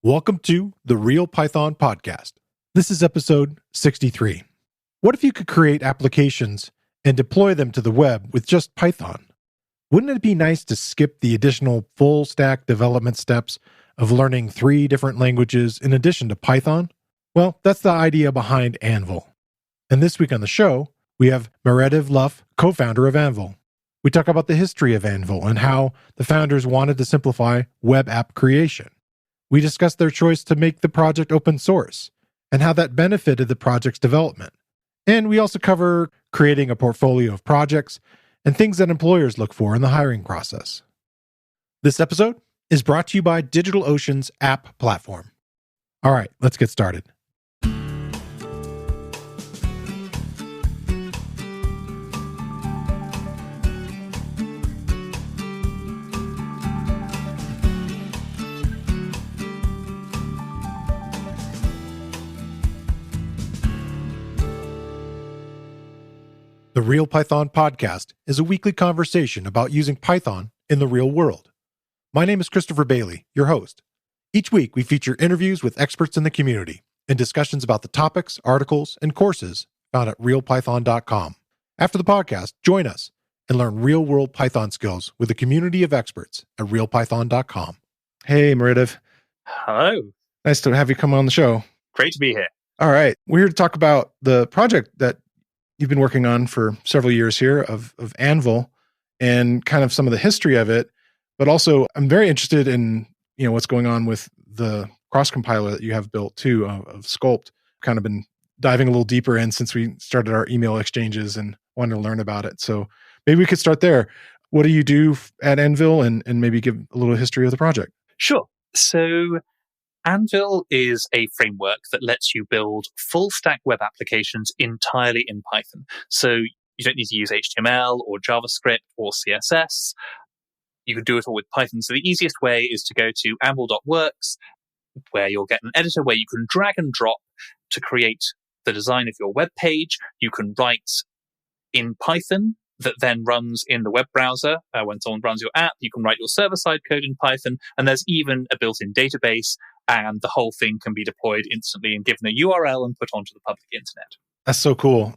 Welcome to the Real Python Podcast. This is episode 63. What if you could create applications and deploy them to the web with just Python? Wouldn't it be nice to skip the additional full stack development steps of learning 3 different languages in addition to Python? Well, that's the idea behind Anvil. And this week on the show, we have Meredydd Luff, co-founder of Anvil. We talk about the history of Anvil and how the founders wanted to simplify web app creation. We discuss their choice to make the project open source and how that benefited the project's development. And we also cover creating a portfolio of projects and things that employers look for in the hiring process. This episode is brought to you by DigitalOcean's app platform. All right, let's get started. The Real Python Podcast is a weekly conversation about using Python in the real world. My name is Christopher Bailey, your host. Each week, we feature interviews with experts in the community and discussions about the topics, articles, and courses found at realpython.com. After the podcast, join us and learn real-world Python skills with a community of experts at realpython.com. Hey, Meredydd. Hello. Nice to have you come on the show. Great to be here. All right. We're here to talk about the project that you've been working on for several years here of Anvil and kind of some of the history of it. But also, I'm very interested in what's going on with the cross compiler that you have built too of Sculpt. Kind of been diving a little deeper in since we started our email exchanges and wanted to learn about it. So maybe we could start there. What do you do at Anvil and maybe give a little history of the project? Sure. So Anvil is a framework that lets you build full stack web applications entirely in Python. So you don't need to use HTML or JavaScript or CSS. You can do it all with Python. So the easiest way is to go to anvil.works, where you'll get an editor where you can drag and drop to create the design of your web page. You can write in Python that then runs in the web browser. When someone runs your app, you can write your server-side code in Python, and there's even a built-in database, and the whole thing can be deployed instantly and given a URL and put onto the public internet. That's so cool.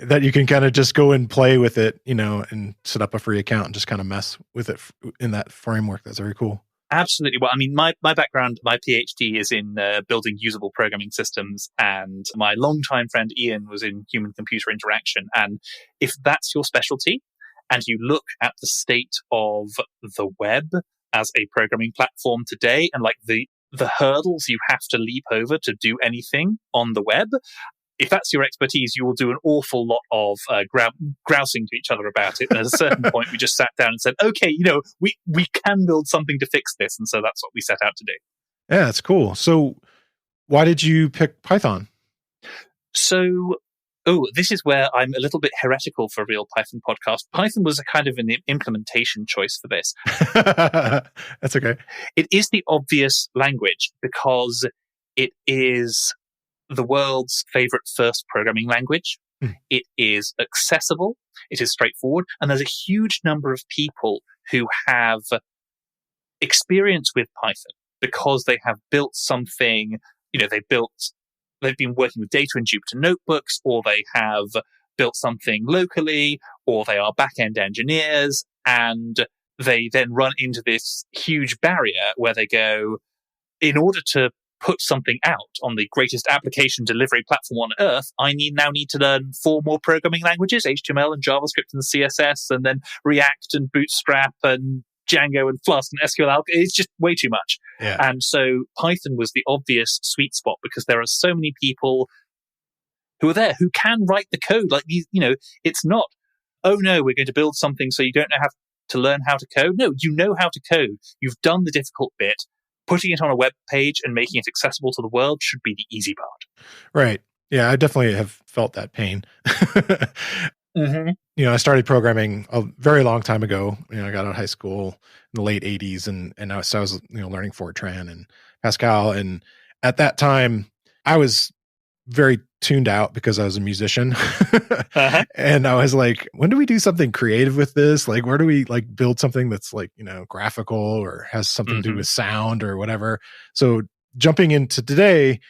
That you can kind of just go and play with it, and set up a free account and just kind of mess with it in that framework. That's very cool. Absolutely. Well, I mean, my background, my PhD is in building usable programming systems, and my longtime friend Ian was in human-computer interaction. And if that's your specialty, and you look at the state of the web as a programming platform today, and like the hurdles you have to leap over to do anything on the web, if that's your expertise, you will do an awful lot of grousing to each other about it. And at a certain point, we just sat down and said, okay, we can build something to fix this. And so that's what we set out to do. Yeah, that's cool. So why did you pick Python? So, this is where I'm a little bit heretical for a Real Python Podcast. Python was a kind of an implementation choice for this. That's okay. It is the obvious language because it is the world's favorite first programming language. It is accessible. It is straightforward. And there's a huge number of people who have experience with Python because they have built something, they've been working with data in Jupyter notebooks, or they have built something locally, or they are back-end engineers, and they then run into this huge barrier where they go, in order to put something out on the greatest application delivery platform on earth, I now need to learn 4 more programming languages, HTML and JavaScript and CSS, and then React and Bootstrap and Django and Flask and SQL. It's just way too much. Yeah. And so Python was the obvious sweet spot because there are so many people who are there who can write the code. Like, it's not, oh no, we're going to build something so you don't know how to learn how to code. No, you know how to code. You've done the difficult bit. Putting it on a web page and making it accessible to the world should be the easy part. Right. Yeah, I definitely have felt that pain. Mm-hmm. I started programming a very long time ago. I got out of high school in the late 80s and I was learning Fortran and Pascal. And at that time, I was very tuned out because I was a musician. Uh-huh. And I was like, when do we do something creative with this? Like, where do we like build something that's like, graphical or has something to do with sound or whatever? So jumping into today,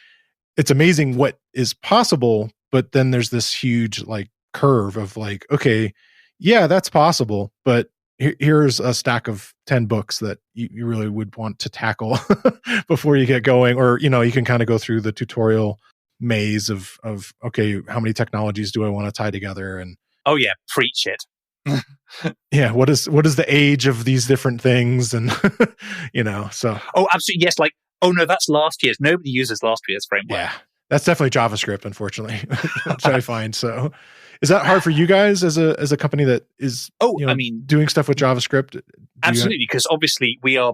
it's amazing what is possible, but then there's this huge like curve of like, okay, yeah, that's possible, but here's a stack of 10 books that you really would want to tackle before you get going. Or, you can kind of go through the tutorial maze of, okay, how many technologies do I want to tie together? And oh yeah, preach it. yeah, what is the age of these different things? And, so. Oh, absolutely. Yes. Like, oh no, that's last year's. Nobody uses last year's framework. Yeah, that's definitely JavaScript, unfortunately, which I find. So is that hard for you guys as a company that is, doing stuff with JavaScript? Absolutely, because obviously we are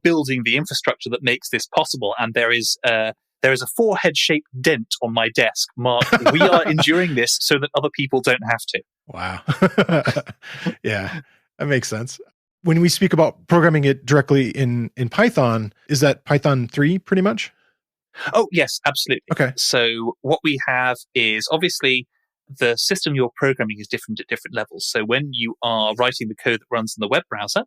building the infrastructure that makes this possible, and there is a forehead-shaped dent on my desk marked, we are enduring this so that other people don't have to. Wow. Yeah, that makes sense. When we speak about programming it directly in Python, is that Python 3 pretty much? Oh, yes, absolutely. Okay. So what we have is obviously the system you're programming is different at different levels. So when you are writing the code that runs in the web browser,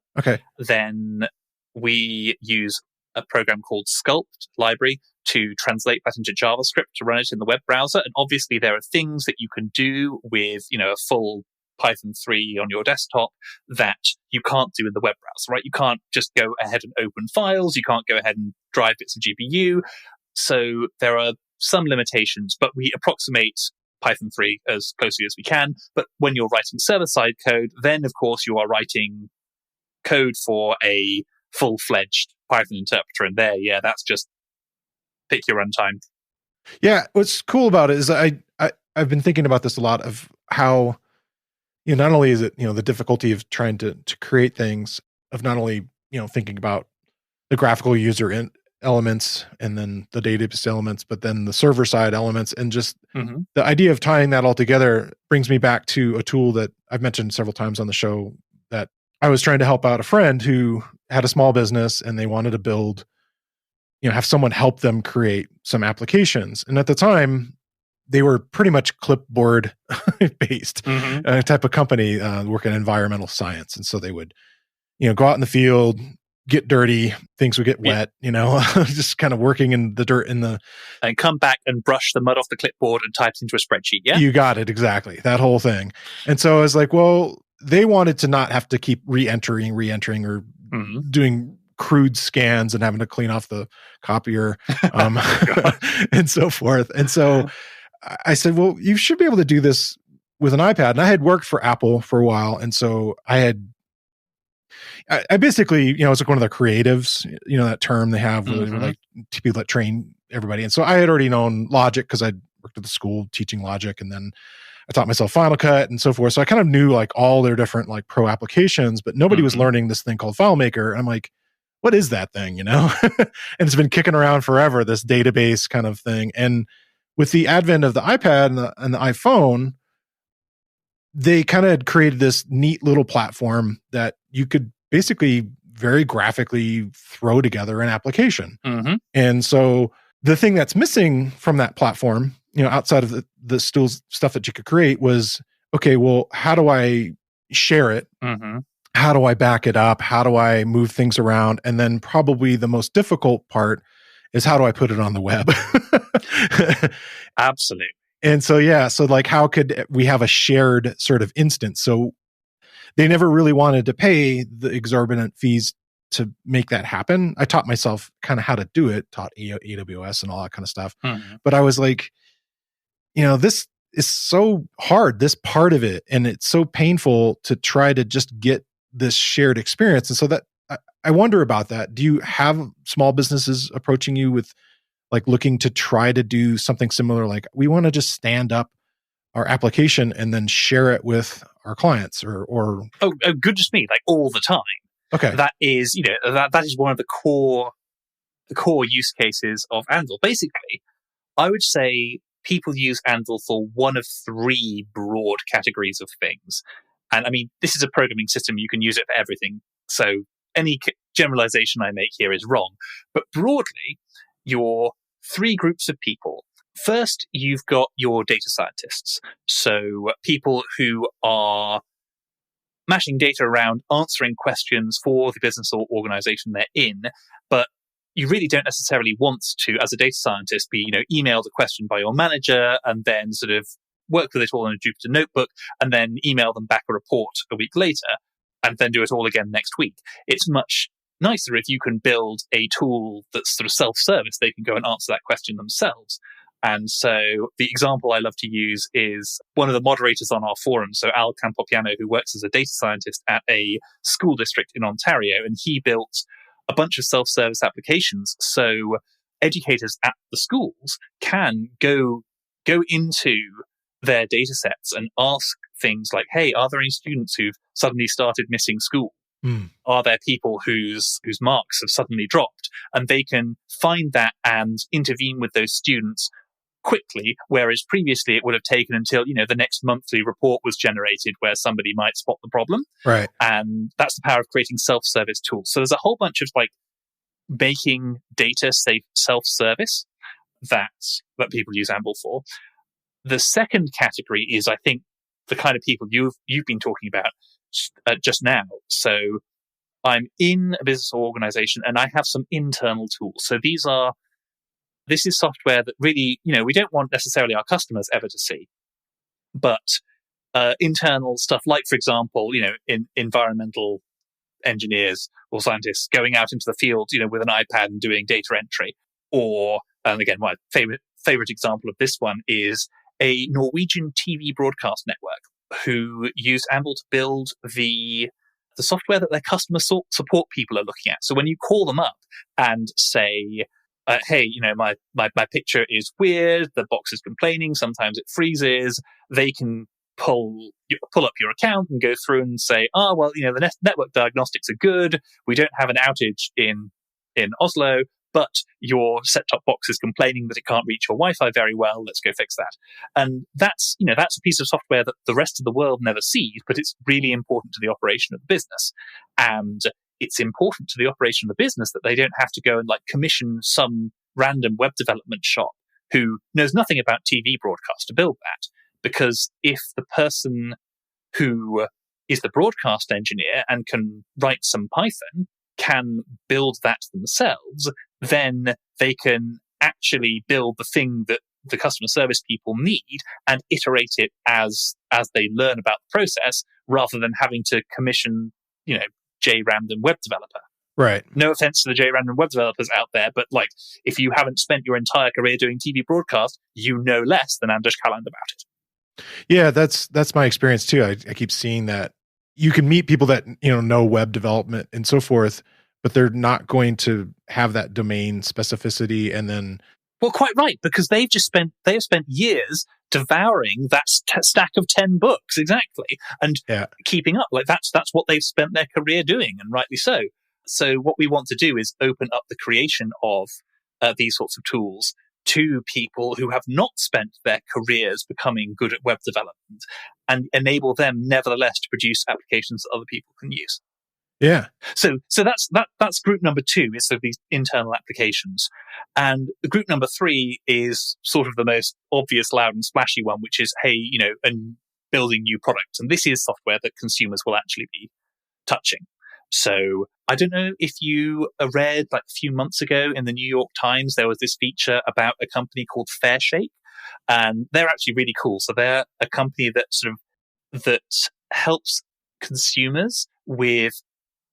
then we use a program called Sculpt library to translate that into JavaScript to run it in the web browser. And obviously there are things that you can do with, a full Python 3 on your desktop that you can't do in the web browser, right? You can't just go ahead and open files. You can't go ahead and drive bits of GPU. So there are some limitations, but we approximate Python 3 as closely as we can. But when you're writing server-side code, then of course you are writing code for a full-fledged Python interpreter. And there, yeah, that's just pick your runtime. Yeah, what's cool about it is I've been thinking about this a lot of how, not only is it, the difficulty of trying to create things, of not only, thinking about the graphical user elements and then the database elements, but then the server side elements, and just the idea of tying that all together brings me back to a tool that I've mentioned several times on the show, that I was trying to help out a friend who had a small business and they wanted to build, have someone help them create some applications. And at the time they were pretty much clipboard based type of company, working in environmental science. And so they would, go out in the field, get dirty, things would get wet, just kind of working in the dirt and come back and brush the mud off the clipboard and type it into a spreadsheet. Yeah, you got it. Exactly. That whole thing. And so I was like, well, they wanted to not have to keep re-entering or doing crude scans and having to clean off the copier, and so forth. And so I said, well, you should be able to do this with an iPad. And I had worked for Apple for a while. And so I basically, I was like one of the creatives, that term they have where they were like people that train everybody. And so I had already known Logic because I'd worked at the school teaching Logic, and then I taught myself Final Cut and so forth. So I kind of knew like all their different like pro applications, but nobody was learning this thing called FileMaker. And I'm like, what is that thing, And it's been kicking around forever, this database kind of thing. And with the advent of the iPad and the iPhone, they kind of had created this neat little platform that you could basically very graphically throw together an application. And so the thing that's missing from that platform, outside of the stuff that you could create, was, okay, well, how do I share it? How do I back it up? How do I move things around? And then probably the most difficult part is, how do I put it on the web? Absolutely. And so, yeah, so like, how could we have a shared sort of instance? So they never really wanted to pay the exorbitant fees to make that happen. I taught myself kind of how to do it, taught AWS and all that kind of stuff. But I was like, this is so hard, this part of it. And it's so painful to try to just get this shared experience. And so that I wonder about that. Do you have small businesses approaching you with like looking to try to do something similar? Like, we want to just stand up our application and then share it with our clients or oh, goodness me, like all the time. Okay. That is, that is one of the core use cases of Anvil. Basically, I would say people use Anvil for one of three broad categories of things. And I mean, this is a programming system. You can use it for everything. So any generalization I make here is wrong. But broadly, your three groups of people First, you've got your data scientists. So people who are mashing data around, answering questions for the business or organization they're in, but you really don't necessarily want to, as a data scientist, be, emailed a question by your manager and then sort of work with it all in a Jupyter notebook and then email them back a report a week later and then do it all again next week. It's much nicer if you can build a tool that's sort of self-service. They can go and answer that question themselves. And so the example I love to use is one of the moderators on our forum, so Al Campopiano, who works as a data scientist at a school district in Ontario, and he built a bunch of self-service applications so educators at the schools can go into their data sets and ask things like, hey, are there any students who've suddenly started missing school? Are there people whose marks have suddenly dropped? And they can find that and intervene with those students quickly, whereas previously it would have taken until, the next monthly report was generated where somebody might spot the problem. Right. And that's the power of creating self-service tools. So there's a whole bunch of making data safe self-service that people use Anvil for. The second category is, I think, the kind of people you've been talking about just now. So I'm in a business or organization and I have some internal tools. So this is software that really, we don't want necessarily our customers ever to see, but internal stuff like, for example, in environmental engineers or scientists going out into the field, with an iPad and doing data entry. And again, my favorite example of this one is a Norwegian TV broadcast network who use Anvil to build the software that their customer support people are looking at. So when you call them up and say, hey, my picture is weird, the box is complaining, sometimes it freezes, they can pull up your account and go through and say, the network diagnostics are good, we don't have an outage in Oslo, but your set-top box is complaining that it can't reach your Wi-Fi very well, let's go fix that. And that's a piece of software that the rest of the world never sees, but it's really important to the operation of the business. And it's important to the operation of the business that they don't have to go and commission some random web development shop who knows nothing about TV broadcast to build that. Because if the person who is the broadcast engineer and can write some Python can build that themselves, then they can actually build the thing that the customer service people need and iterate it as they learn about the process, rather than having to commission, JRandom web developer. Right. No offense to the JRandom web developers out there, but if you haven't spent your entire career doing TV broadcast, you know less than Anders Kalland about it. Yeah, that's my experience too. I keep seeing that you can meet people that know web development and so forth, but they're not going to have that domain specificity. And then, well, quite right, because they have spent years devouring that stack of 10 books exactly, and keeping up. That's what they've spent their career doing, and rightly so. So what we want to do is open up the creation of these sorts of tools to people who have not spent their careers becoming good at web development, and enable them nevertheless to produce applications that other people can use. Yeah. So that's group number 2, is sort of these internal applications. And group number 3 is sort of the most obvious, loud and splashy one, which is, hey, and building new products. And this is software that consumers will actually be touching. So I don't know if you read a few months ago in the New York Times, there was this feature about a company called Fairshake, and they're actually really cool. So they're a company that helps consumers with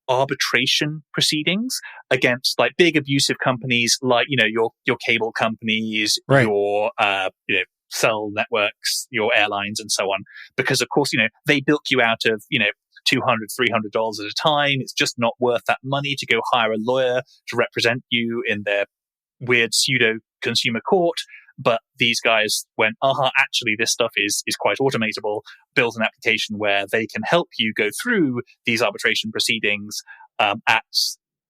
arbitration proceedings against big abusive companies your cable companies, right, your cell networks, your airlines, and so on. Because of course, they bilk you out of $200, $300 at a time. It's just not worth that money to go hire a lawyer to represent you in their weird pseudo consumer court. But these guys went, actually, this stuff is quite automatable. Build an application where they can help you go through these arbitration proceedings at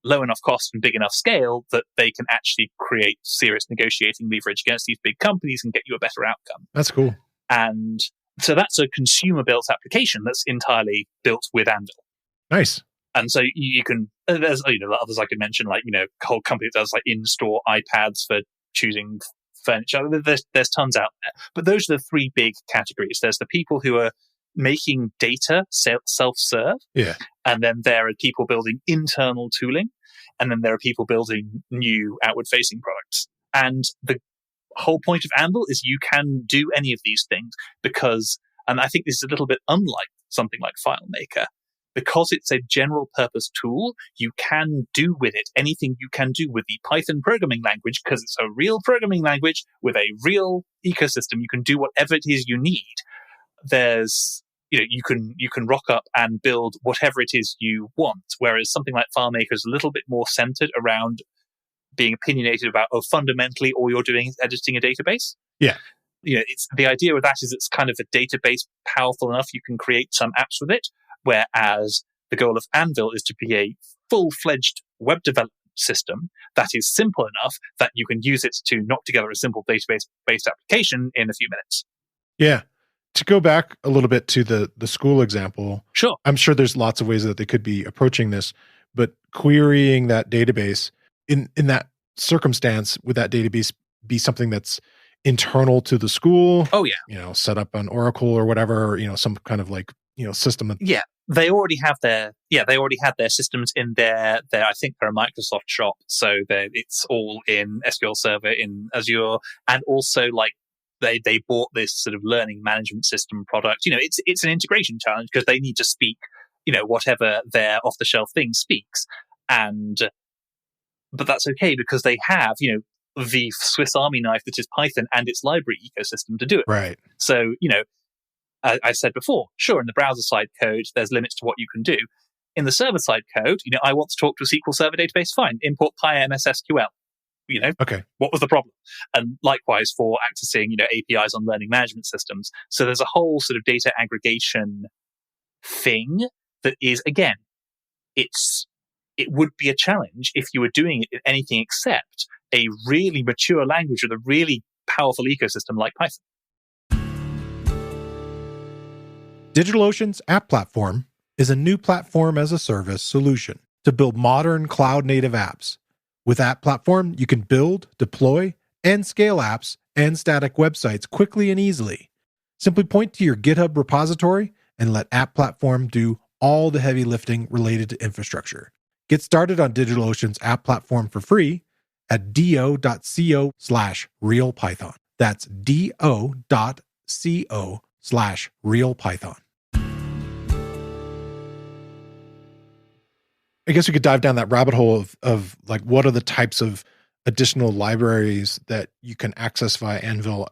low enough cost and big enough scale that they can actually create serious negotiating leverage against these big companies and get you a better outcome. That's cool. And so that's a consumer-built application that's entirely built with Anvil. Nice. And so you can, there's others I could mention, a whole company that does in-store iPads for choosing furniture. There's tons out there. But those are the three big categories. There's the people who are making data self-serve. Yeah. And then there are people building internal tooling. And then there are people building new outward-facing products. And the whole point of Anvil is you can do any of these things because, and I think this is a little bit unlike something like FileMaker, because it's a general purpose tool, you can do with it anything you can do with the Python programming language, because it's a real programming language with a real ecosystem. You can do whatever it is you need. There's, you can rock up and build whatever it is you want, whereas something like FileMaker is a little bit more centered around being opinionated about, fundamentally all you're doing is editing a database. Yeah. It's the idea with that is it's kind of a database powerful enough you can create some apps with it, whereas the goal of Anvil is to be a full-fledged web development system that is simple enough that you can use it to knock together a simple database-based application in a few minutes. Yeah. To go back a little bit to the school example, sure. I'm sure there's lots of ways that they could be approaching this, but querying that database in that circumstance, would that database be something that's internal to the school? Oh, yeah. Set up on Oracle or whatever, or, some kind of system. Yeah. They already have their systems in their I think they're a Microsoft shop. So it's all in SQL Server in Azure. And also they bought this sort of learning management system product. It's an integration challenge because they need to speak, whatever their off-the-shelf thing speaks. But that's okay because they have, the Swiss Army knife that is Python and its library ecosystem to do it. Right. So, I said before, sure, in the browser-side code, there's limits to what you can do. In the server-side code, I want to talk to a SQL Server database, fine. Import PyMSSQL. Okay. What was the problem? And likewise for accessing, APIs on learning management systems. So there's a whole sort of data aggregation thing that is, again, it would be a challenge if you were doing it in anything except a really mature language with a really powerful ecosystem like Python. DigitalOcean's App Platform is a new platform as a service solution to build modern cloud-native apps. With App Platform, you can build, deploy, and scale apps and static websites quickly and easily. Simply point to your GitHub repository and let App Platform do all the heavy lifting related to infrastructure. Get started on DigitalOcean's App Platform for free at do.co/realpython. That's do.co/realpython. I guess we could dive down that rabbit hole of what are the types of additional libraries that you can access via Anvil.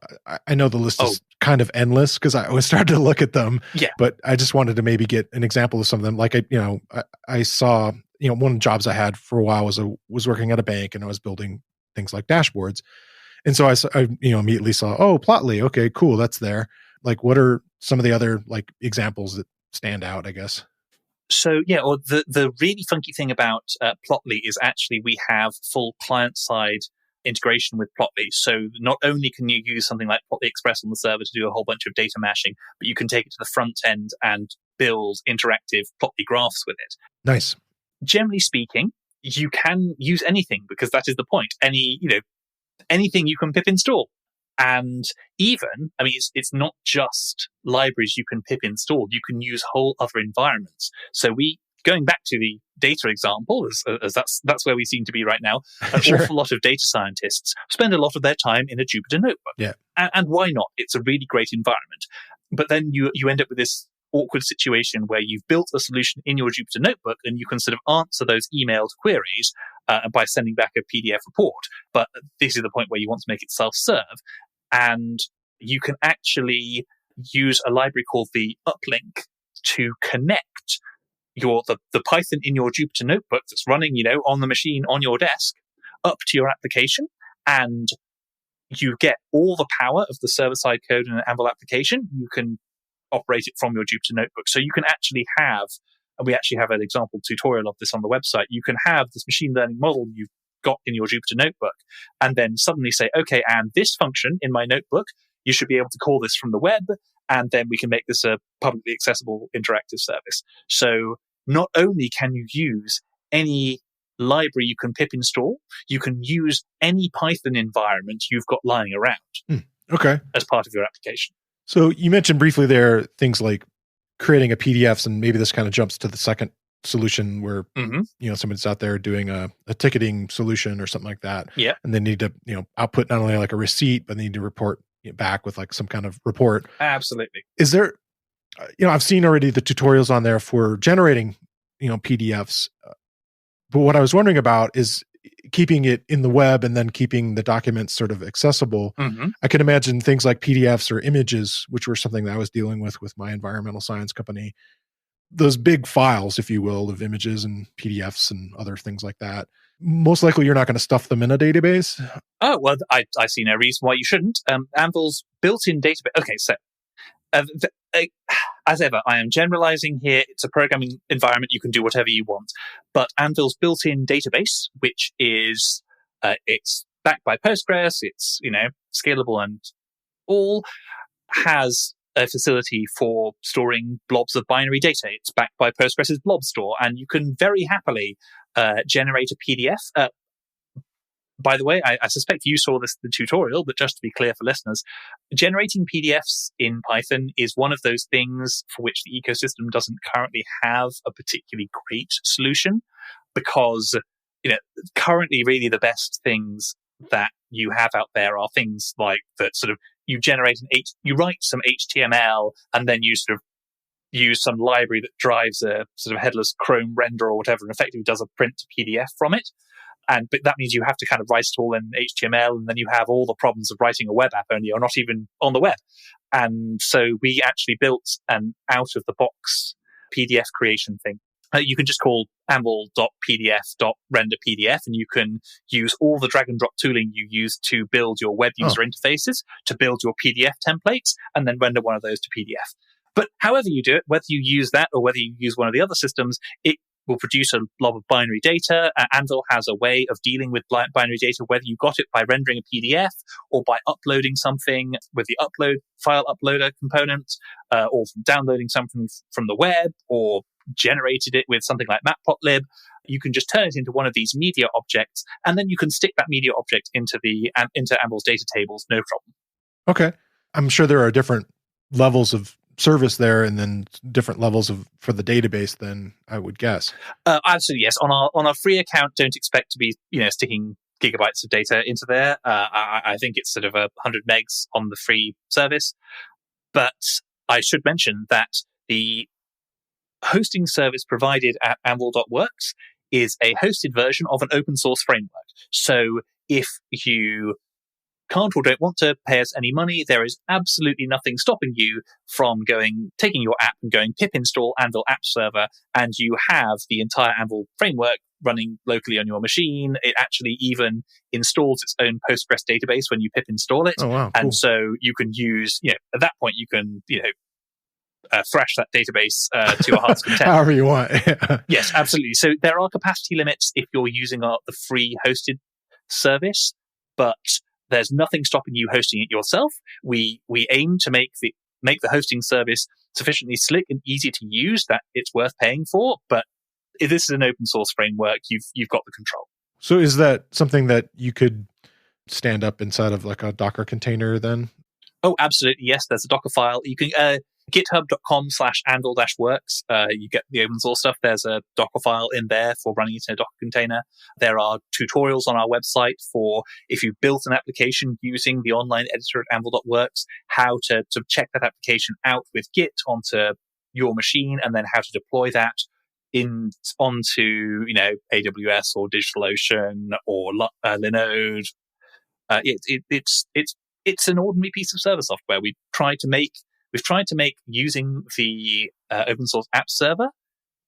I know the list is kind of endless because I was starting to look at them. Yeah. But I just wanted to maybe get an example of some of them. I saw, one of the jobs I had for a while was working at a bank, and I was building things like dashboards. And so I immediately saw, Plotly. Okay, cool. That's there. What are some of the other examples that stand out, I guess? So, the really funky thing about Plotly is actually we have full client-side integration with Plotly. So not only can you use something like Plotly Express on the server to do a whole bunch of data mashing, but you can take it to the front end and build interactive Plotly graphs with it. Nice. Generally speaking, you can use anything because that is the point. Anything you can pip install. And even, it's not just libraries you can pip install. You can use whole other environments. So going back to the data example, as that's where we seem to be right now, an awful lot of data scientists spend a lot of their time in a Jupyter notebook. Yeah. And why not? It's a really great environment. But then you end up with this awkward situation where you've built a solution in your Jupyter notebook and you can sort of answer those emailed queries by sending back a PDF report. But this is the point where you want to make it self-serve. And you can actually use a library called the uplink to connect the Python in your Jupyter notebook that's running, on the machine on your desk up to your application. And you get all the power of the server-side code in an Anvil application. You can operate it from your Jupyter notebook. So you can actually have, and we actually have an example tutorial of this on the website, you can have this machine learning model you've got in your Jupyter notebook and then suddenly say, okay, and this function in my notebook, you should be able to call this from the web, and then we can make this a publicly accessible interactive service. So not only can you use any library you can pip install. You can use any Python environment you've got lying around Okay. as part of your application. So you mentioned briefly there things like creating a PDFs, and maybe this kind of jumps to the second solution where somebody's out there doing a ticketing solution or something like that. Yeah. And they need to output not only like a receipt, but they need to report it back with like some kind of report. Absolutely. Is there I've seen already the tutorials on there for generating PDFs, but what I was wondering about is keeping it in the web and then keeping the documents sort of accessible. I can imagine things like PDFs or images, which were something that I was dealing with my environmental science company. Those big files, if you will, of images and PDFs and other things like that. Most likely you're not going to stuff them in a database. Oh, well, I see no reason why you shouldn't. Anvil's built-in database. Okay, so as ever, I am generalizing here. It's a programming environment. You can do whatever you want. But Anvil's built-in database, which is, it's backed by Postgres, it's, scalable and all, has a facility for storing blobs of binary data. It's backed by Postgres's blob store, and you can very happily generate a PDF. By the way, I suspect you saw this in the tutorial, but just to be clear for listeners, generating PDFs in Python is one of those things for which the ecosystem doesn't currently have a particularly great solution, because currently really the best things that you have out there are things like that sort of you write some HTML and then you sort of use some library that drives a sort of headless Chrome render or whatever and effectively does a print to PDF from it. But that means you have to kind of write it all in HTML, and then you have all the problems of writing a web app, only you're not even on the web. And so we actually built an out-of-the-box PDF creation thing. You can just call anvil.pdf.renderPDF, and you can use all the drag-and-drop tooling you use to build your web user interfaces, to build your PDF templates, and then render one of those to PDF. But however you do it, whether you use that or whether you use one of the other systems, it will produce a blob of binary data. Anvil has a way of dealing with binary data, whether you got it by rendering a PDF or by uploading something with the file uploader component, or downloading something from the web, or generated it with something like matplotlib. You can just turn it into one of these media objects, and then you can stick that media object into Anvil's data tables, no problem. Okay. I'm sure there are different levels of service there, and then different levels for the database, then I would guess. Absolutely, yes. On our free account, don't expect to be sticking gigabytes of data into there. I think it's sort of 100 megs on the free service. But I should mention that the hosting service provided at Anvil.works is a hosted version of an open source framework. So if you can't or don't want to pay us any money, there is absolutely nothing stopping you from taking your app and going pip install Anvil app server, and you have the entire Anvil framework running locally on your machine. It actually even installs its own Postgres database when you pip install it. Oh, wow, and cool. So you can use, at that point you can, thrash that database to your heart's content. However you want. Yes, absolutely. So there are capacity limits if you're using the free hosted service, but there's nothing stopping you hosting it yourself. We aim to make the hosting service sufficiently slick and easy to use that it's worth paying for. But if this is an open source framework, you've got the control. So is that something that you could stand up inside of like a Docker container then? Oh, absolutely. Yes, there's a Docker file. You can github.com/anvil-works. You get the open source stuff. There's a Docker file in there for running it in a Docker container. There are tutorials on our website for if you've built an application using the online editor at Anvil.works, how to check that application out with Git onto your machine, and then how to deploy that onto AWS or DigitalOcean or Linode. It's an ordinary piece of server software. We've tried to make using the open source app server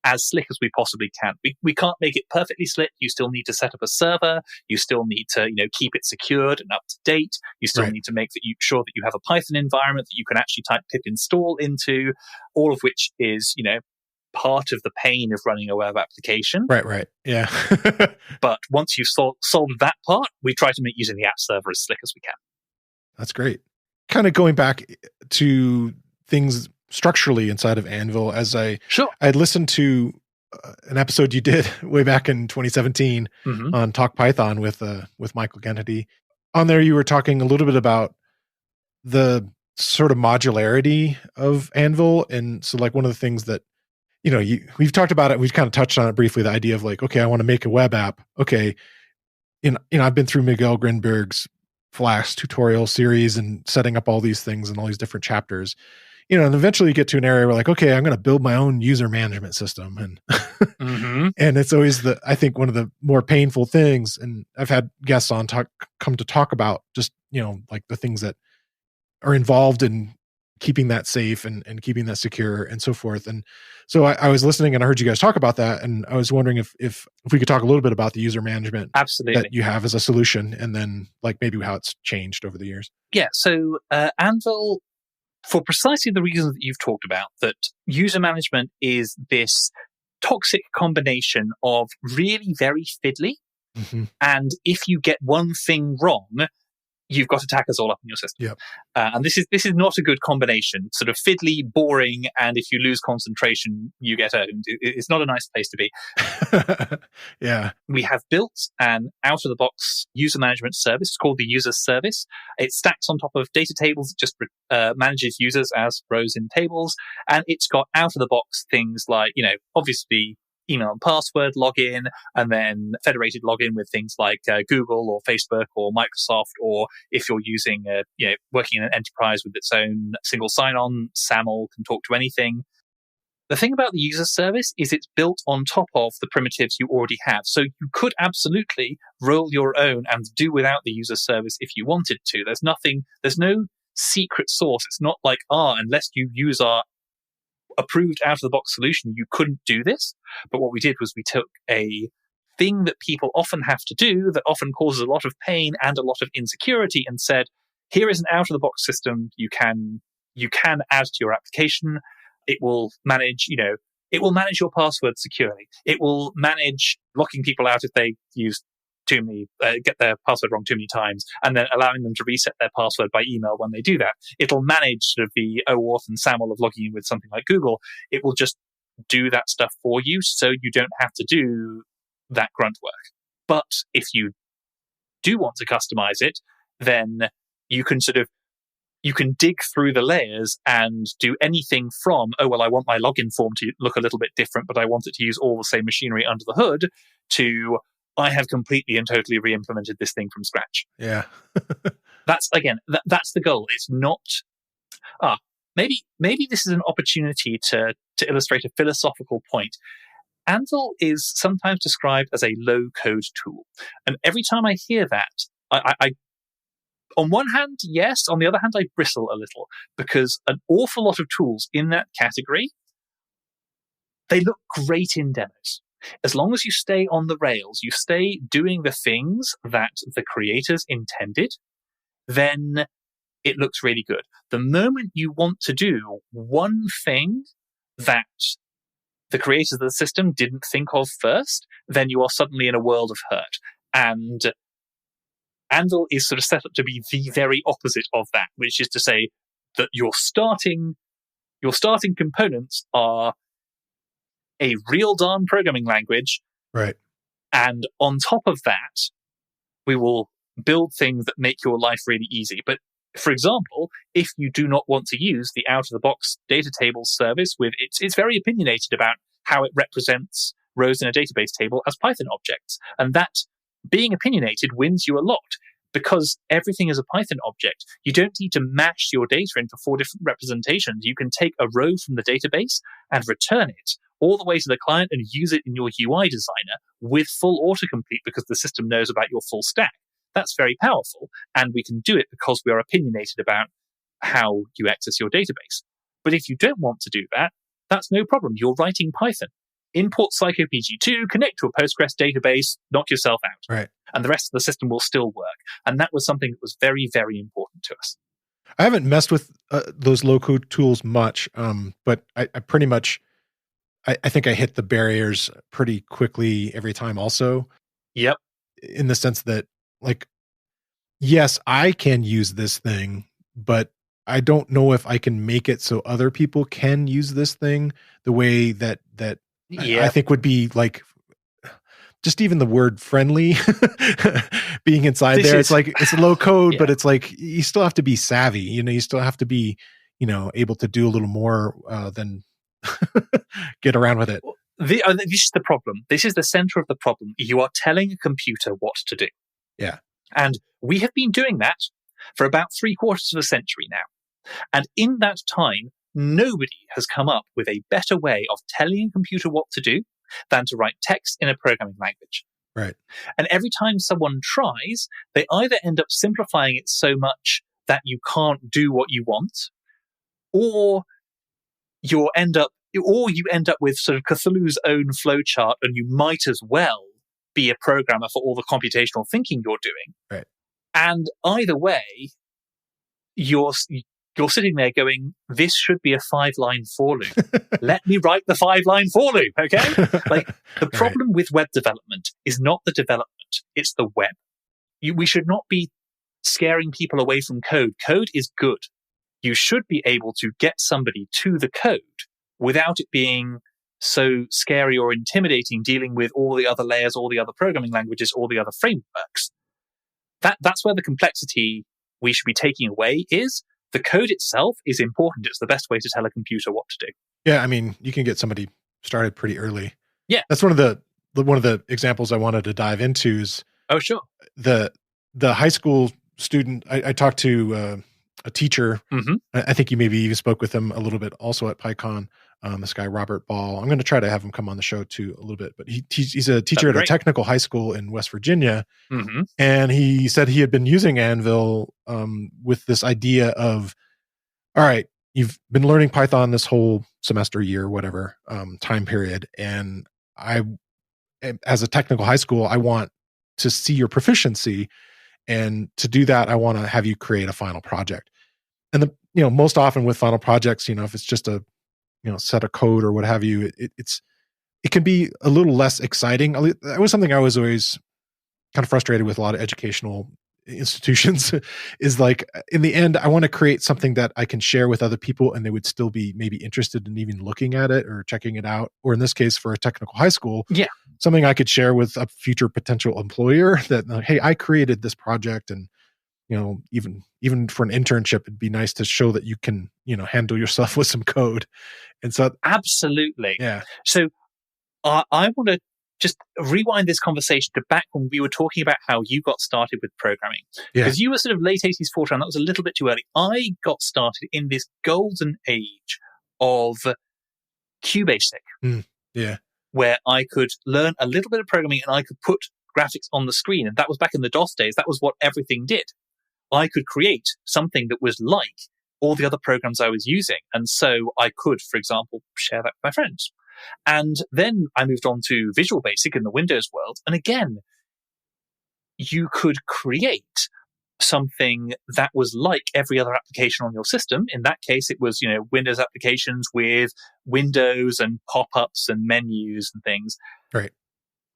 as slick as we possibly can. We can't make it perfectly slick. You still need to set up a server. You still need to keep it secured and up to date. You still need to make sure that you have a Python environment that you can actually type pip install into, all of which is part of the pain of running a web application. Right. Yeah. But once you've solved that part, we try to make using the app server as slick as we can. That's great. Kind of going back to things structurally inside of Anvil, as I listened to an episode you did way back in 2017 on Talk Python with Michael Kennedy. On there, you were talking a little bit about the sort of modularity of Anvil. And so like one of the things that, we've talked about it, we've kind of touched on it briefly, the idea of like, okay, I want to make a web app. Okay. I've been through Miguel Grinberg's Flask tutorial series and setting up all these things and all these different chapters, and eventually you get to an area where like, okay, I'm going to build my own user management system. And, and it's always I think one of the more painful things. And I've had guests on come to talk about just, like the things that are involved in keeping that safe and keeping that secure and so forth. And so I was listening and I heard you guys talk about that. And I was wondering if we could talk a little bit about the user management absolutely that you have as a solution, and then like maybe how it's changed over the years. Yeah. So Anvil, for precisely the reasons that you've talked about, that user management is this toxic combination of really very fiddly. And if you get one thing wrong, you've got attackers all up in your system. Yep. And this is not a good combination. Sort of fiddly, boring, and if you lose concentration, you get owned. It's not a nice place to be. Yeah. We have built an out-of-the-box user management service. It's called the User Service. It stacks on top of data tables. It just manages users as rows in tables. And it's got out-of-the-box things like, obviously, email and password login, and then federated login with things like Google or Facebook or Microsoft, or if you're using, working in an enterprise with its own single sign-on, SAML can talk to anything. The thing about the user service is it's built on top of the primitives you already have. So you could absolutely roll your own and do without the user service if you wanted to. There's no secret sauce. It's not like, unless you use our approved out-of-the-box solution, you couldn't do this. But what we did was we took a thing that people often have to do that often causes a lot of pain and a lot of insecurity and said, here is an out-of-the-box system you can add to your application. It will manage, your password securely. It will manage locking people out if they use get their password wrong too many times, and then allowing them to reset their password by email when they do that. It'll manage sort of the OAuth and SAML of logging in with something like Google. It will just do that stuff for you, so you don't have to do that grunt work. But if you do want to customize it, then you can dig through the layers and do anything from, I want my login form to look a little bit different, but I want it to use all the same machinery under the hood, to I have completely and totally re-implemented this thing from scratch. Yeah. That's the goal. It's not, maybe this is an opportunity to illustrate a philosophical point. Anvil is sometimes described as a low-code tool. And every time I hear that, I on one hand, yes. On the other hand, I bristle a little, because an awful lot of tools in that category, they look great in demos. As long as you stay on the rails, you stay doing the things that the creators intended, then it looks really good. The moment you want to do one thing that the creators of the system didn't think of first, then you are suddenly in a world of hurt. And Anvil is sort of set up to be the very opposite of that, which is to say that your starting components are a real darn programming language. Right. And on top of that, we will build things that make your life really easy. But for example, if you do not want to use the out-of-the-box data table service with it's very opinionated about how it represents rows in a database table as Python objects. And that being opinionated wins you a lot, because everything is a Python object. You don't need to mash your data into 4 different representations. You can take a row from the database and return it all the way to the client and use it in your UI designer with full autocomplete, because the system knows about your full stack. That's very powerful, and we can do it because we are opinionated about how you access your database. But if you don't want to do that, that's no problem. You're writing Python. Import PsychoPG2, connect to a Postgres database, knock yourself out. Right. And the rest of the system will still work. And that was something that was very, very important to us. I haven't messed with those low-code tools much, but I pretty much, I think I hit the barriers pretty quickly every time also. Yep. In the sense that, like, yes, I can use this thing, but I don't know if I can make it so other people can use this thing the way that Yeah. I think would be like just even the word friendly being inside This there. is- It's like it's low code, Yeah. but it's like you still have to be savvy. You still have to be, able to do a little more than get around with it. This is the problem. This is the center of the problem. You are telling a computer what to do. Yeah. And we have been doing that for about 3/4 of a century now. And in that time, nobody has come up with a better way of telling a computer what to do than to write text in a programming language. Right. And every time someone tries, they either end up simplifying it so much that you can't do what you want, or you end up with sort of Cthulhu's own flowchart, and you might as well be a programmer for all the computational thinking you're doing. Right. And either way, you're sitting there going, this should be a 5-line for loop. Let me write the 5-line for loop, okay? Like, the problem with web development is not the development, it's the web. We should not be scaring people away from code. Code is good. You should be able to get somebody to the code without it being so scary or intimidating, dealing with all the other layers, all the other programming languages, all the other frameworks. That's where the complexity we should be taking away is. The code itself is important. It's the best way to tell a computer what to do. Yeah, I mean, you can get somebody started pretty early. Yeah. That's one of the examples I wanted to dive into is sure. The high school student. I talked to a teacher. Mm-hmm. I think you maybe even spoke with him a little bit also at PyCon. This guy, Robert Ball. I'm going to try to have him come on the show too a little bit, but he's a teacher at a technical high school in West Virginia. Mm-hmm. And he said he had been using Anvil with this idea of, all right, you've been learning Python this whole semester, year, whatever time period. And as a technical high school, I want to see your proficiency. And to do that, I want to have you create a final project. And most often with final projects, if it's just a set of code or what have you, it can be a little less exciting. That was something I was always kind of frustrated with a lot of educational institutions is like, in the end, I want to create something that I can share with other people and they would still be maybe interested in even looking at it or checking it out. Or in this case, for a technical high school, something I could share with a future potential employer that, hey, I created this project, and even for an internship, it'd be nice to show that you can, handle yourself with some code. And so, absolutely. Yeah. So I want to just rewind this conversation to back when we were talking about how you got started with programming. Because you were sort of late 80s, Fortran. That was a little bit too early. I got started in this golden age of QBasic. Where I could learn a little bit of programming and I could put graphics on the screen. And that was back in the DOS days. That was what everything did. I could create something that was like all the other programs I was using. And so I could, for example, share that with my friends. And then I moved on to Visual Basic in the Windows world. And again, you could create something that was like every other application on your system. In that case, it was, Windows applications with windows and pop-ups and menus and things. Right.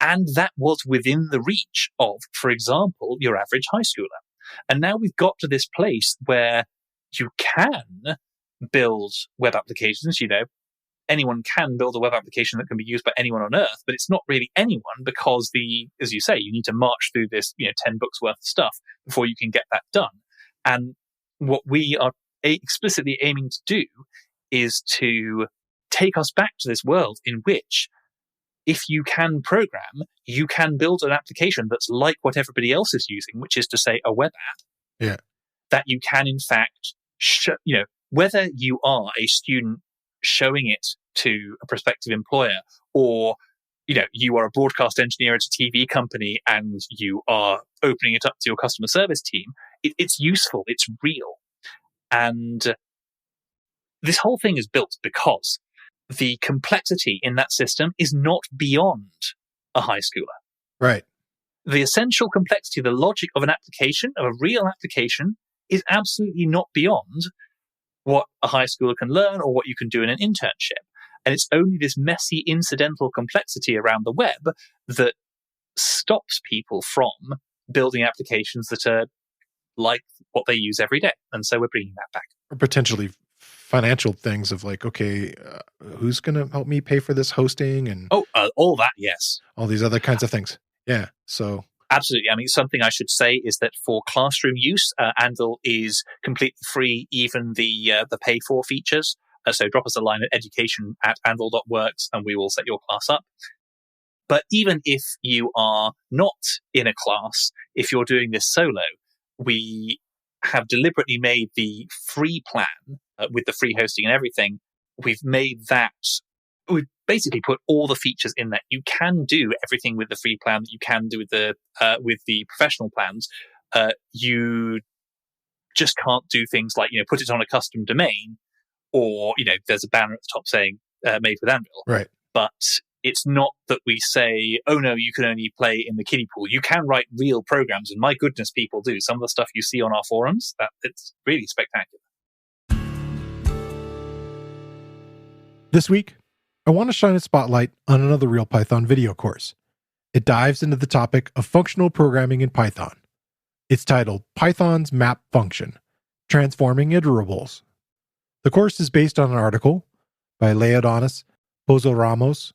And that was within the reach of, for example, your average high schooler. And now we've got to this place where you can build web applications. Anyone can build a web application that can be used by anyone on earth, but it's not really anyone because as you say, you need to march through this, 10 books worth of stuff before you can get that done. And what we are explicitly aiming to do is to take us back to this world in which if you can program, you can build an application that's like what everybody else is using, which is to say a web app. Yeah. That you can, in fact, whether you are a student showing it to a prospective employer, or you are a broadcast engineer at a TV company and you are opening it up to your customer service team, it's useful, it's real. And this whole thing is built because the complexity in that system is not beyond a high schooler. Right. The essential complexity, the logic of an application, of a real application, is absolutely not beyond what a high schooler can learn or what you can do in an internship. And it's only this messy incidental complexity around the web that stops people from building applications that are like what they use every day. And so we're bringing that back. Or potentially financial things of like, okay, who's going to help me pay for this hosting and all that, yes. all these other kinds of things. Yeah. So absolutely. I mean, something I should say is that for classroom use, Anvil is completely free, even the pay for features. So drop us a line at education@anvil.works and we will set your class up. But even if you are not in a class, if you're doing this solo, we have deliberately made the free plan with the free hosting and everything. We've basically put all the features in that. You can do everything with the free plan that you can do with the professional plans. You just can't do things like, put it on a custom domain, or, there's a banner at the top saying made with Anvil. Right. But it's not that we say, oh no, you can only play in the kiddie pool. You can write real programs, and my goodness, people do. Some of the stuff you see on our forums, it's really spectacular. This week, I want to shine a spotlight on another Real Python video course. It dives into the topic of functional programming in Python. It's titled Python's Map Function, Transforming Iterables. The course is based on an article by Leodonis Pozo-Ramos,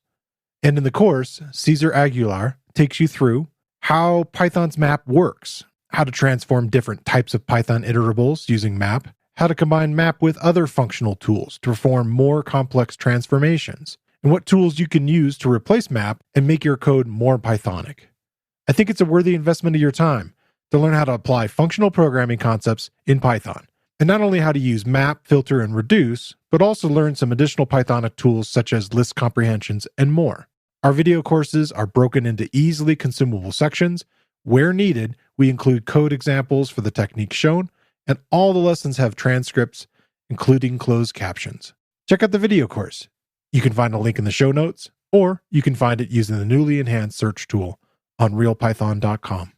and in the course, Cesar Aguilar takes you through how Python's map works, how to transform different types of Python iterables using map, how to combine map with other functional tools to perform more complex transformations, and what tools you can use to replace map and make your code more Pythonic. I think it's a worthy investment of your time to learn how to apply functional programming concepts in Python, and not only how to use map, filter, and reduce, but also learn some additional Pythonic tools such as list comprehensions and more. Our video courses are broken into easily consumable sections. Where needed, we include code examples for the techniques shown, and all the lessons have transcripts, including closed captions. Check out the video course. You can find a link in the show notes, or you can find it using the newly enhanced search tool on realpython.com.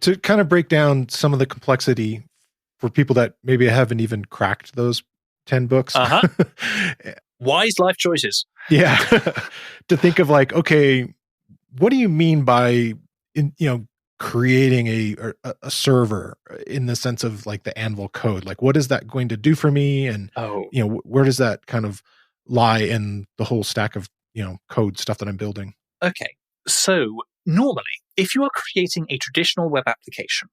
To kind of break down some of the complexity for people that maybe haven't even cracked those 10 books. Wise life choices. Yeah. To think of like, okay, what do you mean by, creating a server in the sense of like the Anvil code? Like, what is that going to do for me? And, where does that kind of lie in the whole stack of, code stuff that I'm building? Okay. So normally, if you are creating a traditional web application,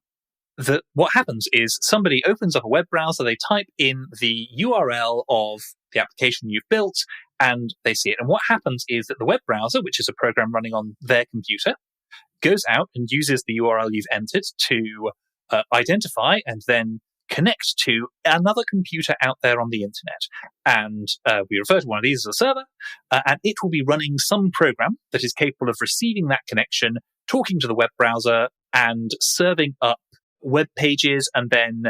what happens is somebody opens up a web browser, they type in the URL of the application you've built, and they see it. And what happens is that the web browser, which is a program running on their computer, goes out and uses the URL you've entered to identify and then connect to another computer out there on the internet. And we refer to one of these as a server, and it will be running some program that is capable of receiving that connection, talking to the web browser, and serving up web pages, and then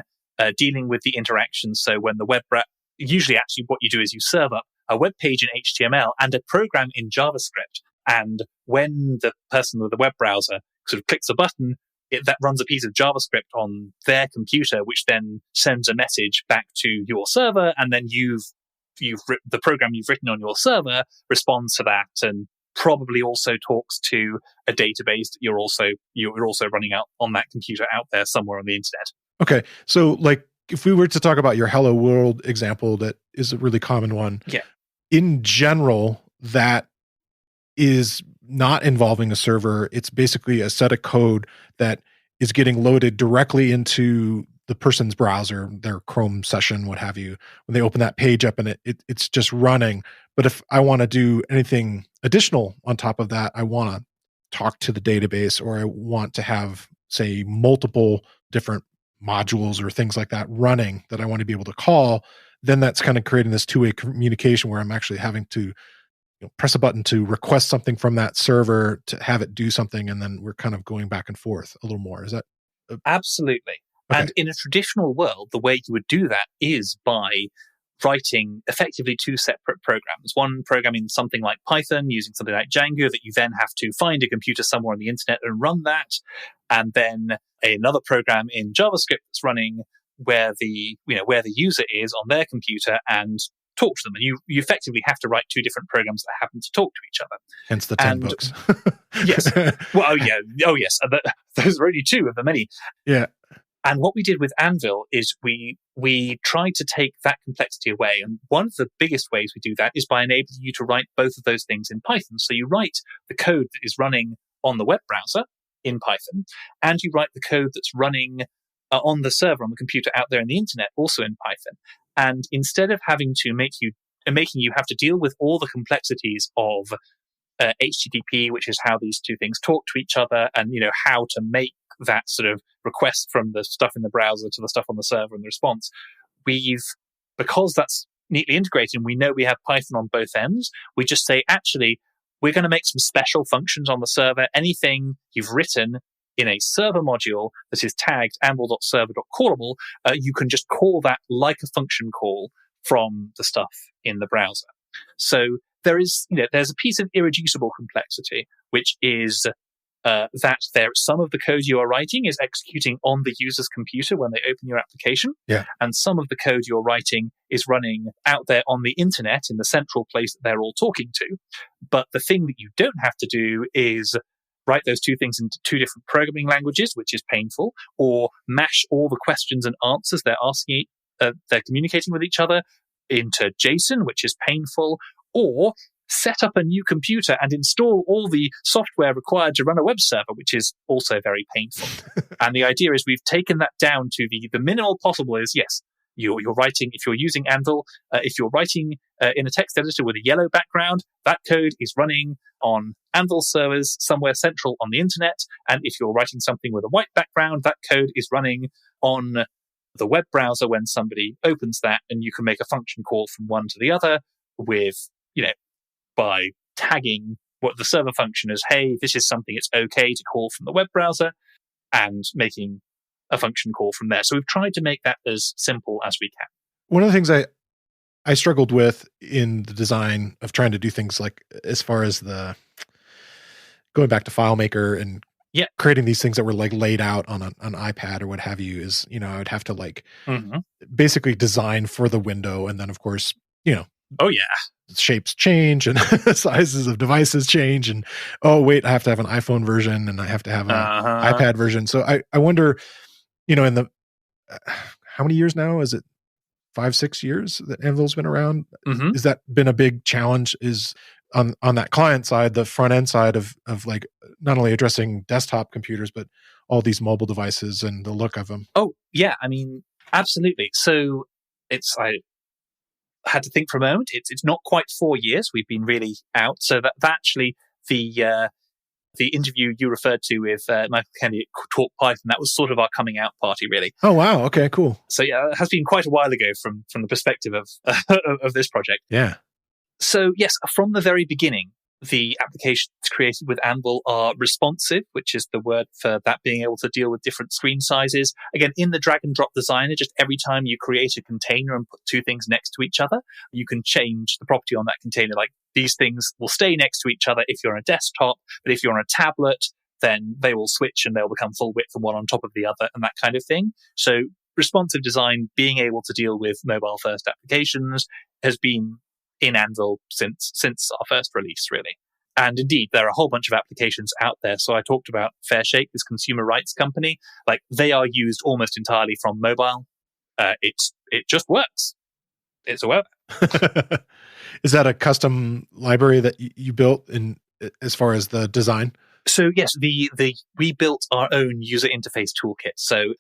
dealing with the interactions. So when the usually actually what you do is you serve up a web page in HTML and a program in JavaScript. And when the person with the web browser sort of clicks a button, that runs a piece of JavaScript on their computer, which then sends a message back to your server. And then the program you've written on your server responds to that, and probably also talks to a database that you're also running out on that computer out there somewhere on the internet. Okay. So like if we were to talk about your Hello World example, that is a really common one. Yeah. In general, that is not involving a server. It's basically a set of code that is getting loaded directly into the person's browser, their Chrome session, what have you. When they open that page up and it's just running. But if I want to do anything additional on top of that, I want to talk to the database, or I want to have, say, multiple different modules or things like that running that I want to be able to call, then that's kind of creating this two-way communication where I'm actually having to press a button to request something from that server to have it do something, and then we're kind of going back and forth a little more. Is that absolutely? Okay. And in a traditional world, the way you would do that is by writing effectively two separate programs. One program in something like Python using something like Django that you then have to find a computer somewhere on the internet and run that, and then another program in JavaScript that's running where the user is on their computer and talk to them. And you effectively have to write two different programs that happen to talk to each other. Hence the 10 books. Yes. Well, yes. Those are only two of the many. Yeah. And what we did with Anvil is we tried to take that complexity away. And one of the biggest ways we do that is by enabling you to write both of those things in Python. So you write the code that is running on the web browser in Python, and you write the code that's running on the server, on the computer out there in the internet, also in Python. And instead of having to making you have to deal with all the complexities of HTTP, which is how these two things talk to each other, and how to make that sort of request from the stuff in the browser to the stuff on the server and the response, because that's neatly integrated and we know we have Python on both ends, we just say, actually, we're going to make some special functions on the server. Anything you've written in a server module that is tagged anvil.server.callable, you can just call that like a function call from the stuff in the browser. So there's a piece of irreducible complexity, which is that some of the code you are writing is executing on the user's computer when they open your application. Yeah. And some of the code you're writing is running out there on the internet in the central place that they're all talking to. But the thing that you don't have to do is write those two things into two different programming languages, which is painful, or mash all the questions and answers they're asking, they're communicating with each other into JSON, which is painful, or set up a new computer and install all the software required to run a web server, which is also very painful. And the idea is we've taken that down to the minimal possible is, yes, you're writing, if you're using Anvil, if you're writing in a text editor with a yellow background, that code is running on Anvil servers somewhere central on the internet. And if you're writing something with a white background, that code is running on the web browser when somebody opens that, and you can make a function call from one to the other with, by tagging what the server function is, hey, this is something it's okay to call from the web browser, and making a function call from there. So we've tried to make that as simple as we can. One of the things I struggled with in the design of trying to do things like, as far as the going back to FileMaker and creating these things that were like laid out on an iPad or what have you, is, I would have to like basically design for the window. And then of course, oh yeah, shapes change and sizes of devices change. And, oh wait, I have to have an iPhone version and I have to have an iPad version. So I wonder, in the, how many years now? Is it 5-6 years that Anvil's been around? Has that been a big challenge, is on that client side, the front end side of like not only addressing desktop computers, but all these mobile devices and the look of them? Oh yeah. I mean, absolutely. So I had to think for a moment. It's not quite 4 years we've been really out. So that actually the interview you referred to with Michael Kennedy at Talk Python, that was sort of our coming out party, really. Oh wow, okay, cool. So yeah, it has been quite a while ago from the perspective of of this project. Yeah. So yes, from the very beginning, the applications created with Anvil are responsive, which is the word for that, being able to deal with different screen sizes. Again, in the drag and drop designer, just every time you create a container and put two things next to each other, you can change the property on that container. Like, these things will stay next to each other if you're on a desktop, but if you're on a tablet, then they will switch and they'll become full width and one on top of the other and that kind of thing. So responsive design, being able to deal with mobile first applications, has been in Anvil since our first release, really. And indeed, there are a whole bunch of applications out there. So I talked about Fairshake, this consumer rights company. Like, they are used almost entirely from mobile. It just works. It's a web app. Is that a custom library that you built in as far as the design? So yes, we built our own user interface toolkit. So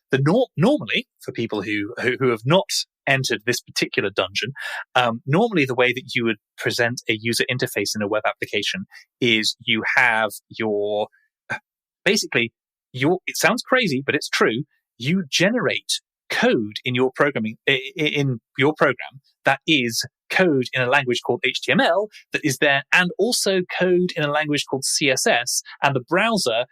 normally, for people who have not entered this particular dungeon, normally the way that you would present a user interface in a web application is you have it sounds crazy, but it's true. You generate code in your program that is code in a language called HTML that is there, and also code in a language called CSS, and the browser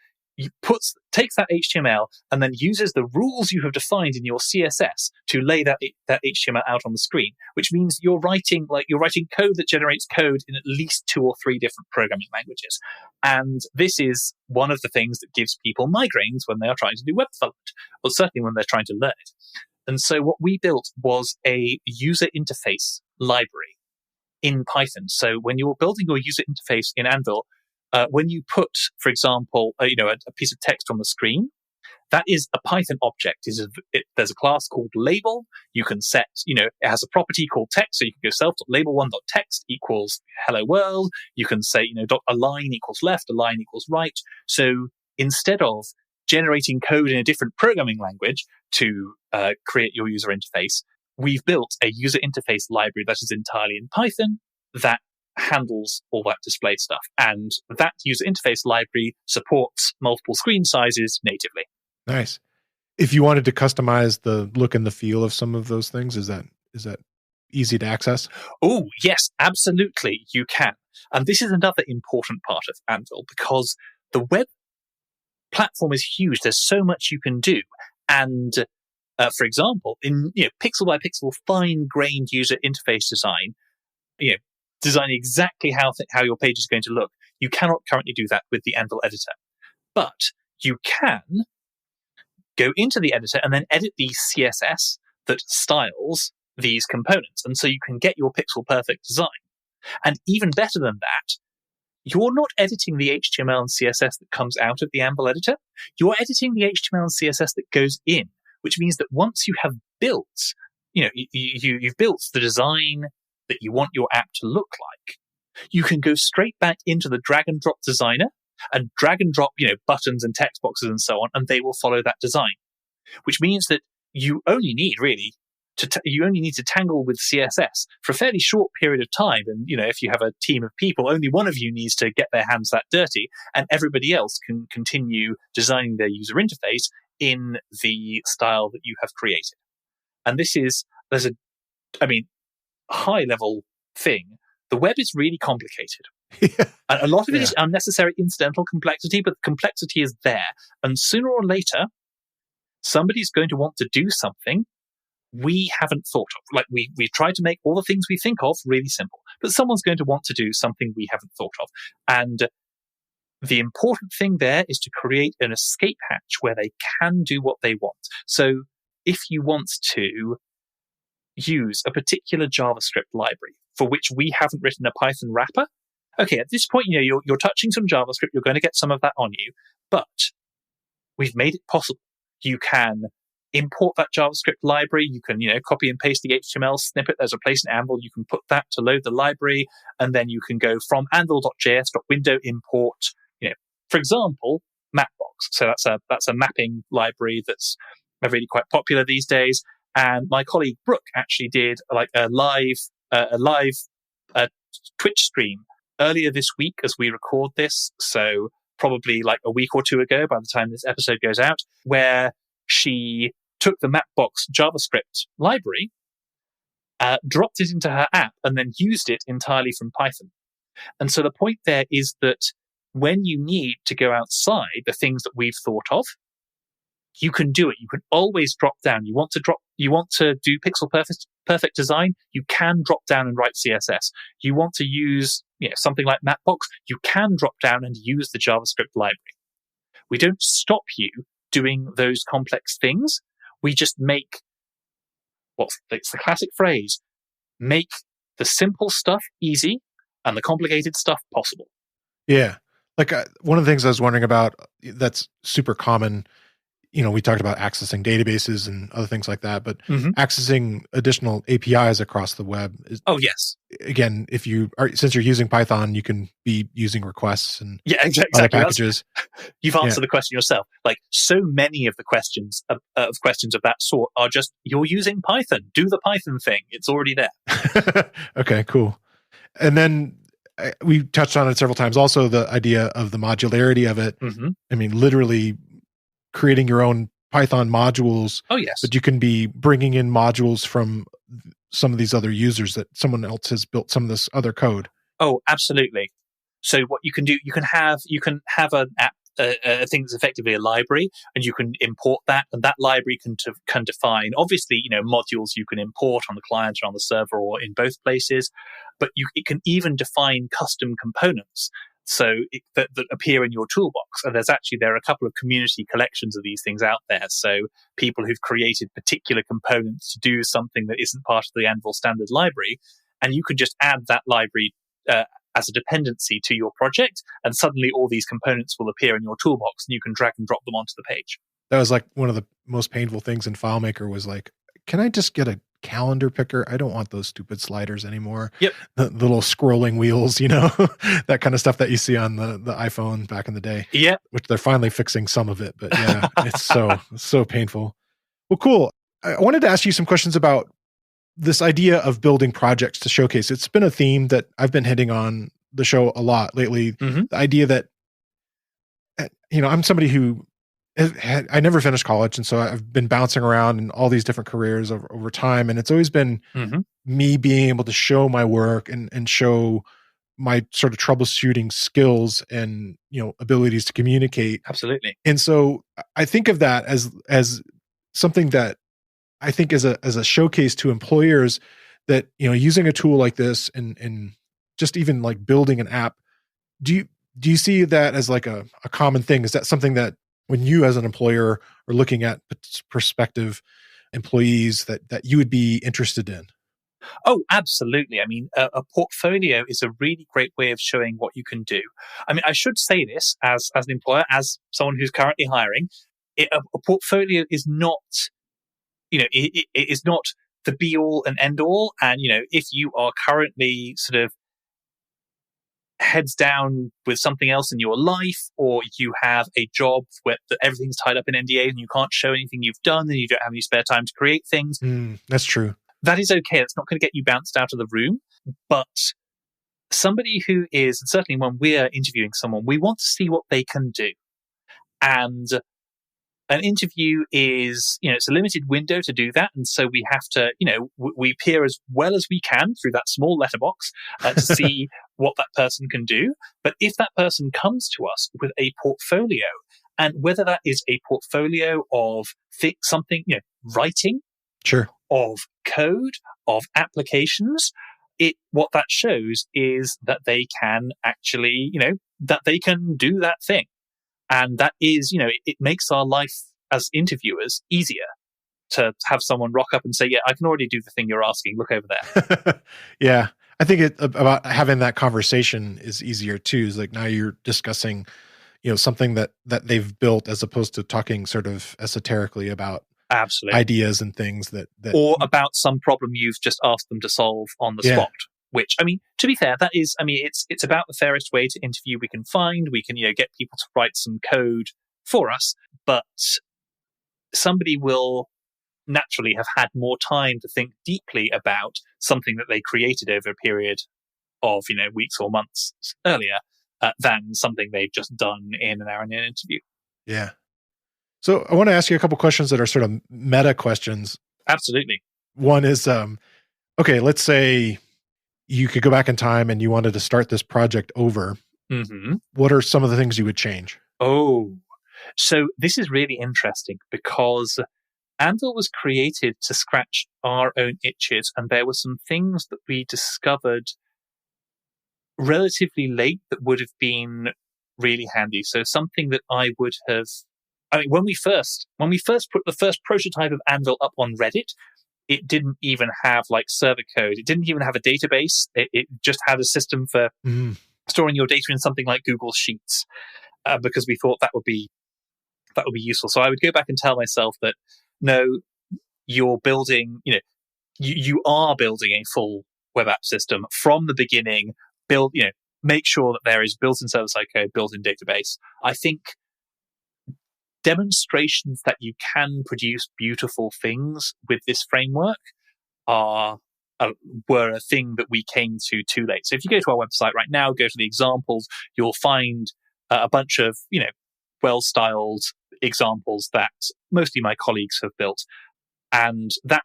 takes that HTML and then uses the rules you have defined in your CSS to lay that HTML out on the screen, which means you're writing code that generates code in at least 2 or 3 different programming languages. And this is one of the things that gives people migraines when they are trying to do web development, or certainly when they're trying to learn it. And so what we built was a user interface library in Python. So when you're building your user interface in Anvil, when you put, for example, a piece of text on the screen, That is a Python object. There's a class called label. You can set, it has a property called text. So you can go self.label1.text equals hello world. You can say, .align equals left, align equals right. So instead of generating code in a different programming language to create your user interface, we've built a user interface library that is entirely in Python that handles all that display stuff. And that user interface library supports multiple screen sizes natively. Nice. If you wanted to customize the look and the feel of some of those things, is that easy to access? Oh, yes, absolutely, you can. And this is another important part of Anvil, because the web platform is huge. There's so much you can do. And for example, in pixel by pixel, fine-grained user interface design, designing exactly how your page is going to look, you cannot currently do that with the Anvil editor. But you can go into the editor and then edit the CSS that styles these components. And so you can get your pixel perfect design. And even better than that, you're not editing the HTML and CSS that comes out of the Anvil editor. You're editing the HTML and CSS that goes in, which means that once you have built, you've built the design that you want your app to look like, you can go straight back into the drag and drop designer and drag and drop, buttons and text boxes and so on, and they will follow that design. Which means that you only need really to tangle with CSS for a fairly short period of time. And, if you have a team of people, only one of you needs to get their hands that dirty, and everybody else can continue designing their user interface in the style that you have created. And there's a high level thing. The web is really complicated. Yeah. And a lot of it is unnecessary incidental complexity, but the complexity is there. And sooner or later, somebody's going to want to do something we haven't thought of. Like we've tried to make all the things we think of really simple, but someone's going to want to do something we haven't thought of. And the important thing there is to create an escape hatch where they can do what they want. So if you want to use a particular JavaScript library for which we haven't written a Python wrapper, okay, at this point, you're touching some JavaScript, you're going to get some of that on you, but we've made it possible. You can import that JavaScript library. You can, copy and paste the HTML snippet. There's a place in Anvil. You can put that to load the library, and then you can go from anvil.js.window import, for example, Mapbox. So that's a mapping library that's really quite popular these days. And my colleague Brooke actually did a live Twitch stream earlier this week as we record this. So probably like a week or two ago by the time this episode goes out, where she took the Mapbox JavaScript library, dropped it into her app, and then used it entirely from Python. And so the point there is that when you need to go outside the things that we've thought of, you can do it. You can always drop down. You want to do pixel perfect design, you can drop down and write CSS. You want to use something like Mapbox, you can drop down and use the JavaScript library. We don't stop you doing those complex things. We just make, it's the classic phrase, make the simple stuff easy and the complicated stuff possible. Yeah. Like one of the things I was wondering about that's super common, we talked about accessing databases and other things like that, but accessing additional APIs across the web is, oh yes. Again, since you're using Python, you can be using requests and exactly. other packages. You've answered the question yourself. Like so many of the questions of that sort are just, you're using Python. Do the Python thing. It's already there. Okay, cool. And then we touched on it several times. Also, the idea of the modularity of it. I mean, literally creating your own Python modules. Oh, yes. But you can be bringing in modules from some of these other users that someone else has built some of this other code. Oh, absolutely. So what you can do, you can have an app, a thing that's effectively a library, and you can import that, and that library can define, obviously, modules you can import on the client or on the server or in both places, but it can even define custom components. So that appear in your toolbox. And there are a couple of community collections of these things out there. So people who've created particular components to do something that isn't part of the Anvil standard library, and you can just add that library as a dependency to your project, and suddenly all these components will appear in your toolbox, and you can drag and drop them onto the page. That was like one of the most painful things in FileMaker was like, can I just get a calendar picker? I don't want those stupid sliders anymore. Yep. The little scrolling wheels, that kind of stuff that you see on the iPhone back in the day. Yeah. Which they're finally fixing some of it, but yeah, it's so painful. Well, cool. I wanted to ask you some questions about this idea of building projects to showcase. It's been a theme that I've been hitting on the show a lot lately. Mm-hmm. The idea that, I'm somebody who I never finished college. And so I've been bouncing around in all these different careers over time. And it's always been me being able to show my work and show my sort of troubleshooting skills and, abilities to communicate. Absolutely. And so I think of that as something that I think as a showcase to employers that, using a tool like this and just even like building an app, do you see that as like a common thing? Is that something that when you as an employer are looking at prospective employees that you would be interested in? Oh, absolutely. I mean, a portfolio is a really great way of showing what you can do. I mean, I should say this as an employer, as someone who's currently hiring, a portfolio is not, it is not the be all and end all. And, if you are currently sort of heads down with something else in your life, or you have a job where everything's tied up in NDAs and you can't show anything you've done and you don't have any spare time to create things. That's true. That is okay. It's not going to get you bounced out of the room. But somebody who is, and certainly when we're interviewing someone, we want to see what they can do. And an interview is, it's a limited window to do that. And so we have to, we peer as well as we can through that small letterbox to see what that person can do. But if that person comes to us with a portfolio, and whether that is a portfolio of something, writing, sure, of code, of applications, what that shows is that they can actually, that they can do that thing. And that is, it makes our life as interviewers easier to have someone rock up and say, yeah, I can already do the thing you're asking. Look over there. Yeah. I think about having that conversation is easier too. Is like now you're discussing, something that they've built as opposed to talking sort of esoterically about absolutely ideas and things that or about some problem you've just asked them to solve on the spot. Which, I mean, to be fair, that is, I mean, it's about the fairest way to interview we can find. We can, get people to write some code for us, but somebody will naturally have had more time to think deeply about something that they created over a period of, weeks or months earlier than something they've just done in an hour in an interview. Yeah. So I want to ask you a couple questions that are sort of meta questions. Absolutely. One is, okay, let's say you could go back in time and you wanted to start this project over. Mm-hmm. What are some of the things you would change? Oh, so this is really interesting because Anvil was created to scratch our own itches, and there were some things that we discovered relatively late that would have been really handy. So something that I would have, when we first put the first prototype of Anvil up on Reddit, it didn't even have like server code. It didn't even have a database. It just had a system for storing your data in something like Google Sheets, because we thought that would be useful. So I would go back and tell myself that no, you're building, you are building a full web app system from the beginning. Make sure that there is built-in server-side code, built-in database. I think demonstrations that you can produce beautiful things with this framework were a thing that we came to too late. So if you go to our website right now, go to the examples, you'll find a bunch of well-styled examples that mostly my colleagues have built, and that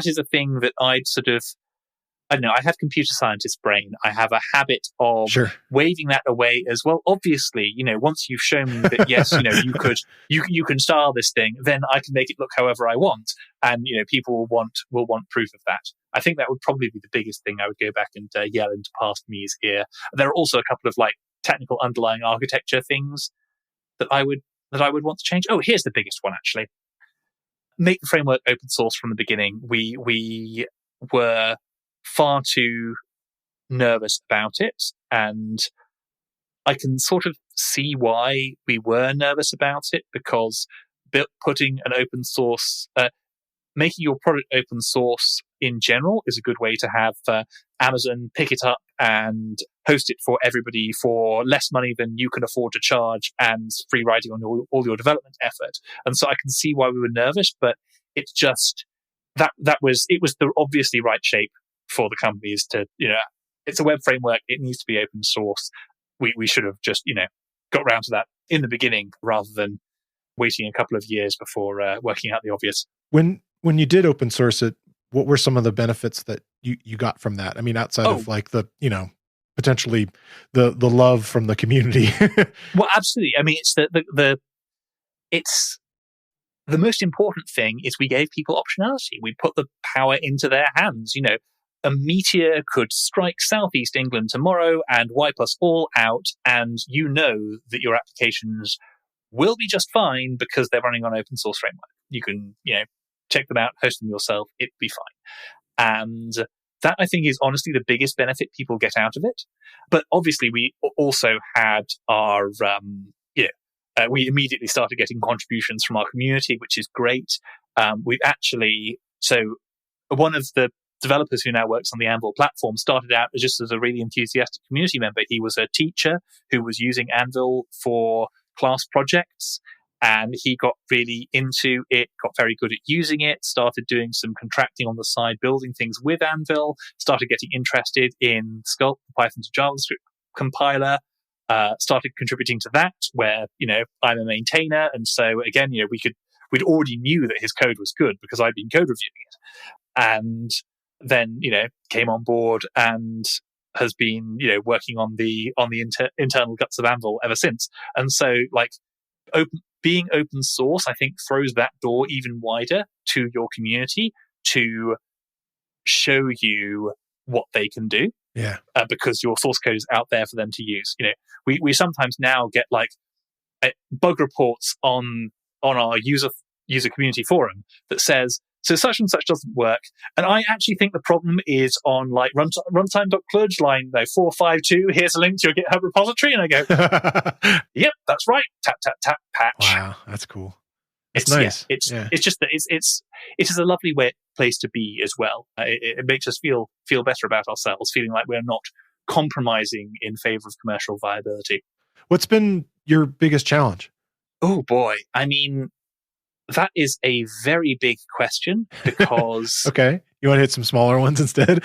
is a thing that I'd sort of, I don't know, I have computer scientist brain. I have a habit of waving that away as well. Obviously, once you've shown me that, yes, you can style this thing, then I can make it look however I want. And, people will want proof of that. I think that would probably be the biggest thing I would go back and yell into past me's ear. There are also a couple of like technical underlying architecture things that I would want to change. Oh, here's the biggest one, actually. Make the framework open source from the beginning. We were far too nervous about it, and I can sort of see why we were nervous about it, because putting an open source, making your product open source in general is a good way to have Amazon pick it up and host it for everybody for less money than you can afford to charge and free riding on all your development effort. And so I can see why we were nervous, but it's just it was the obviously right shape for the companies to, it's a web framework. It needs to be open source. We should have just, got around to that in the beginning rather than waiting a couple of years before working out the obvious. When you did open source it, what were some of the benefits that you got from that? I mean, outside of like the, potentially the love from the community. Well, absolutely. I mean, it's the most important thing is we gave people optionality. We put the power into their hands. A meteor could strike southeast England tomorrow and wipe us all out, and that your applications will be just fine because they're running on open source framework. You can, check them out, host them yourself, it'd be fine. And that, I think, is honestly the biggest benefit people get out of it. But obviously, we also had our, we immediately started getting contributions from our community, which is great. One of the developers who now works on the Anvil platform started out just as a really enthusiastic community member. He was a teacher who was using Anvil for class projects, and he got really into it, got very good at using it, started doing some contracting on the side, building things with Anvil, started getting interested in Sculpt, the Python to JavaScript compiler, started contributing to that, where, I'm a maintainer. And so again, we'd already knew that his code was good because I'd been code reviewing it. And then, came on board and has been, working on the internal guts of Anvil ever since. And so, being open source, I think, throws that door even wider to your community to show you what they can do. Yeah. Because your source code is out there for them to use. We sometimes now get bug reports on our user community forum that says, so such and such doesn't work. And I actually think the problem is on runtime.cluj line 452. Here's a link to your GitHub repository. And I go, yep, that's right. Tap, tap, tap, patch. Wow, that's cool. It's nice. Yeah, it's just that it is a lovely place to be as well. It makes us feel better about ourselves, feeling like we're not compromising in favor of commercial viability. What's been your biggest challenge? Oh boy. I mean, that is a very big question because... Okay. You want to hit some smaller ones instead?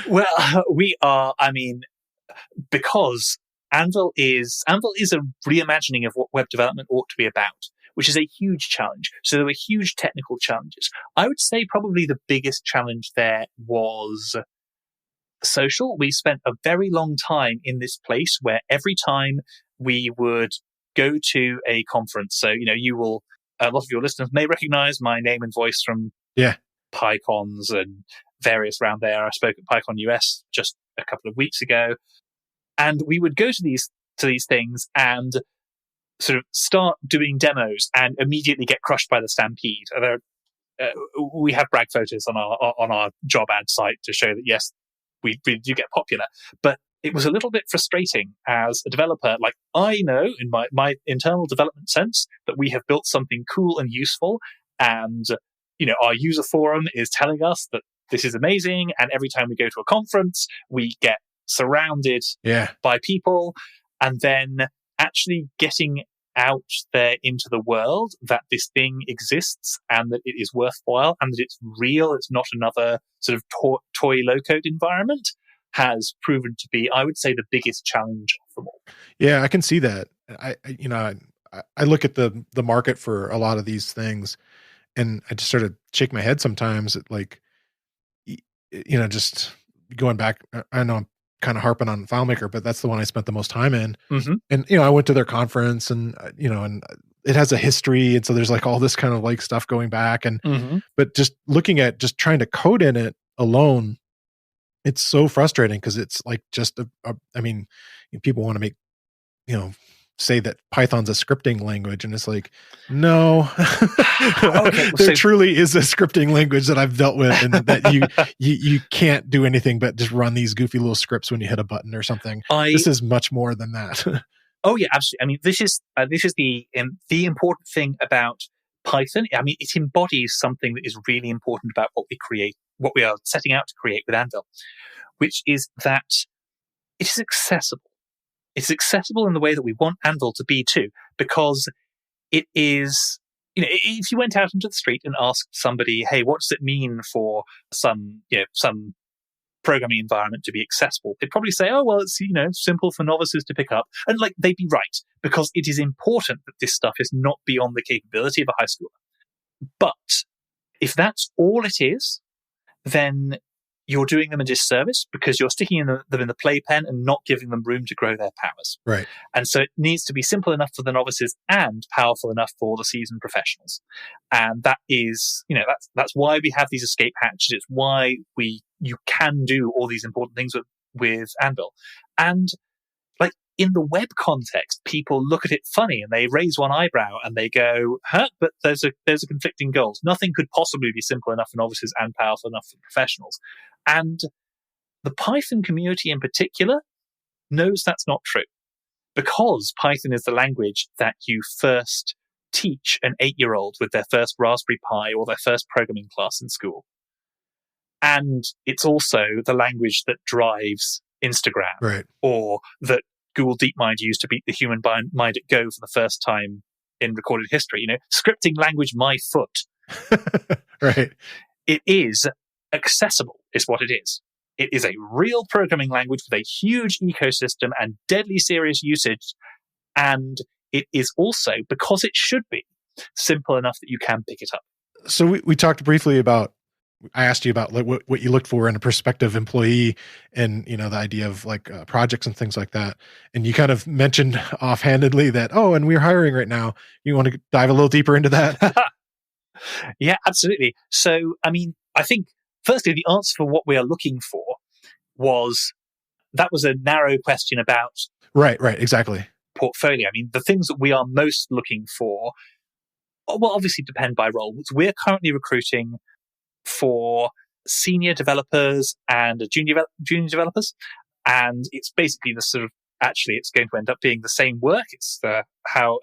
Well, because Anvil is a reimagining of what web development ought to be about, which is a huge challenge. So there were huge technical challenges. I would say probably the biggest challenge there was social. We spent a very long time in this place where every time we would go to a conference, so, a lot of your listeners may recognize my name and voice from PyCons and various around there. I spoke at PyCon US just a couple of weeks ago. And we would go to these things and sort of start doing demos and immediately get crushed by the stampede. We have brag photos on our job ad site to show that, yes, we do get popular. But it was a little bit frustrating as a developer. I know in my internal development sense that we have built something cool and useful, and our user forum is telling us that this is amazing, and every time we go to a conference we get surrounded by people, and then actually getting out there into the world that this thing exists and that it is worthwhile and that it's real, it's not another sort of toy low-code environment, has proven to be, I would say, the biggest challenge of them all. Yeah, I can see that. I look at the market for a lot of these things, and I just sort of shake my head sometimes at just going back. I know I'm kind of harping on FileMaker, but that's the one I spent the most time in. Mm-hmm. And, I went to their conference and it has a history. And so there's all this kind of stuff going back. And, but just looking at just trying to code in it alone, it's so frustrating because it's people want to make, say that Python's a scripting language, and it's no, there truly is a scripting language that I've dealt with, and that you can't do anything but just run these goofy little scripts when you hit a button or something. This is much more than that. Oh yeah, absolutely. I mean, this is the important thing about Python. I mean, it embodies something that is really important about what we are setting out to create with Anvil, which is that it is accessible. It's accessible in the way that we want Anvil to be too, because it is, if you went out into the street and asked somebody, hey, what does it mean for some programming environment to be accessible? They'd probably say, oh, well, it's, simple for novices to pick up. And they'd be right, because it is important that this stuff is not beyond the capability of a high schooler. But if that's all it is, then you're doing them a disservice, because you're sticking them in the playpen and not giving them room to grow their powers. Right. And so it needs to be simple enough for the novices and powerful enough for the seasoned professionals. And that is, that's why we have these escape hatches. It's why you can do all these important things with Anvil. And in the web context, people look at it funny and they raise one eyebrow and they go, but there's a conflicting goals. Nothing could possibly be simple enough for novices and powerful enough for professionals. And the Python community in particular knows that's not true, because Python is the language that you first teach an 8-year-old with their first Raspberry Pi or their first programming class in school. And it's also the language that drives Instagram, right, or that Google DeepMind used to beat the human mind at Go for the first time in recorded history. Scripting language my foot. Right. It is accessible, is what it is. It is a real programming language with a huge ecosystem and deadly serious usage. And it is also, because it should be, simple enough that you can pick it up. So we talked briefly about, I asked you about what you looked for in a prospective employee, and the idea of projects and things like that. And you kind of mentioned offhandedly that, and we're hiring right now. You want to dive a little deeper into that? Yeah, absolutely. So, I mean, I think firstly, the answer for what we are looking for was a narrow question about right, exactly, portfolio. I mean, the things that we are most looking for will obviously depend by role. We're currently recruiting for senior developers and junior developers, and it's basically the sort of, actually it's going to end up being the same work. It's how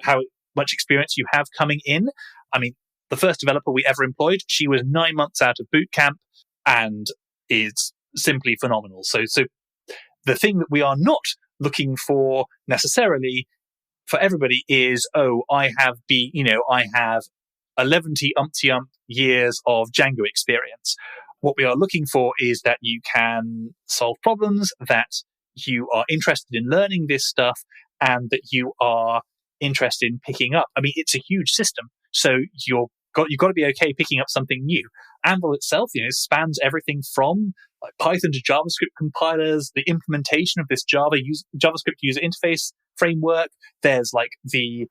much experience you have coming in. I mean, the first developer we ever employed, she was 9 months out of boot camp and is simply phenomenal. So the thing that we are not looking for necessarily for everybody is, I have 11 years of Django experience. What we are looking for is that you can solve problems, that you are interested in learning this stuff, and that you are interested in picking up. I mean, it's a huge system, so you've got to be okay picking up something new. Anvil itself, spans everything from Python to JavaScript compilers, the implementation of this JavaScript user interface framework. There's the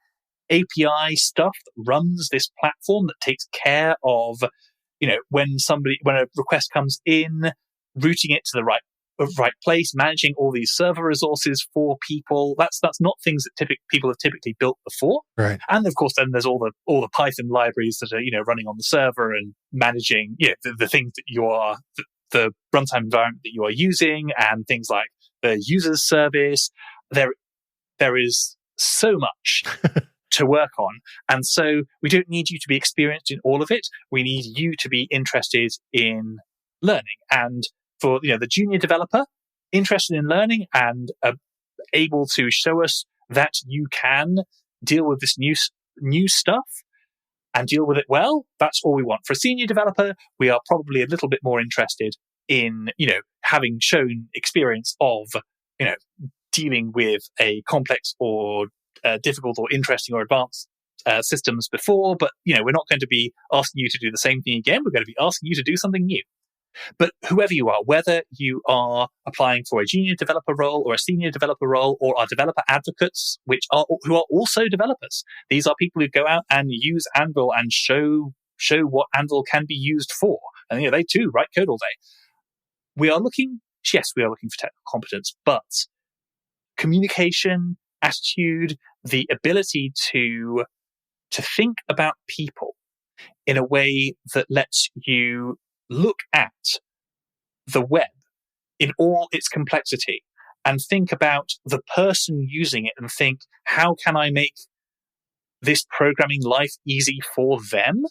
API stuff that runs this platform that takes care of, when a request comes in, routing it to the right place, managing all these server resources for people. That's not things that people have typically built before. Right. And of course, then there's all the Python libraries that are running on the server and managing the things that you are the runtime environment that you are using, and things like the users service. There is so much to work on. And so we don't need you to be experienced in all of it. We need you to be interested in learning. And for the junior developer, interested in learning and able to show us that you can deal with this new stuff and deal with it well, that's all we want. For a senior developer, we are probably a little bit more interested in, having shown experience of, dealing with a complex or difficult or interesting or advanced systems before. But, we're not going to be asking you to do the same thing again. We're going to be asking you to do something new. But whoever you are, whether you are applying for a junior developer role or a senior developer role, or are developer advocates, who are also developers, these are people who go out and use Anvil and show what Anvil can be used for. And they too write code all day. We are looking for technical competence, but communication, attitude, the ability to think about people in a way that lets you look at the web in all its complexity and think about the person using it and think, how can I make this programming life easy for them?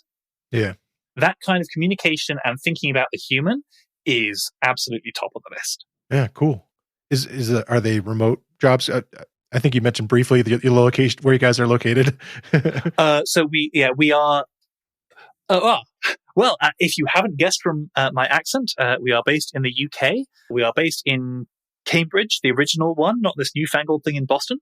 Yeah. That kind of communication and thinking about the human is absolutely top of the list. Yeah, cool. Are they remote jobs? I think you mentioned briefly the location where you guys are located. So we are. Well, if you haven't guessed from my accent, we are based in the UK. We are based in Cambridge, the original one, not this newfangled thing in Boston.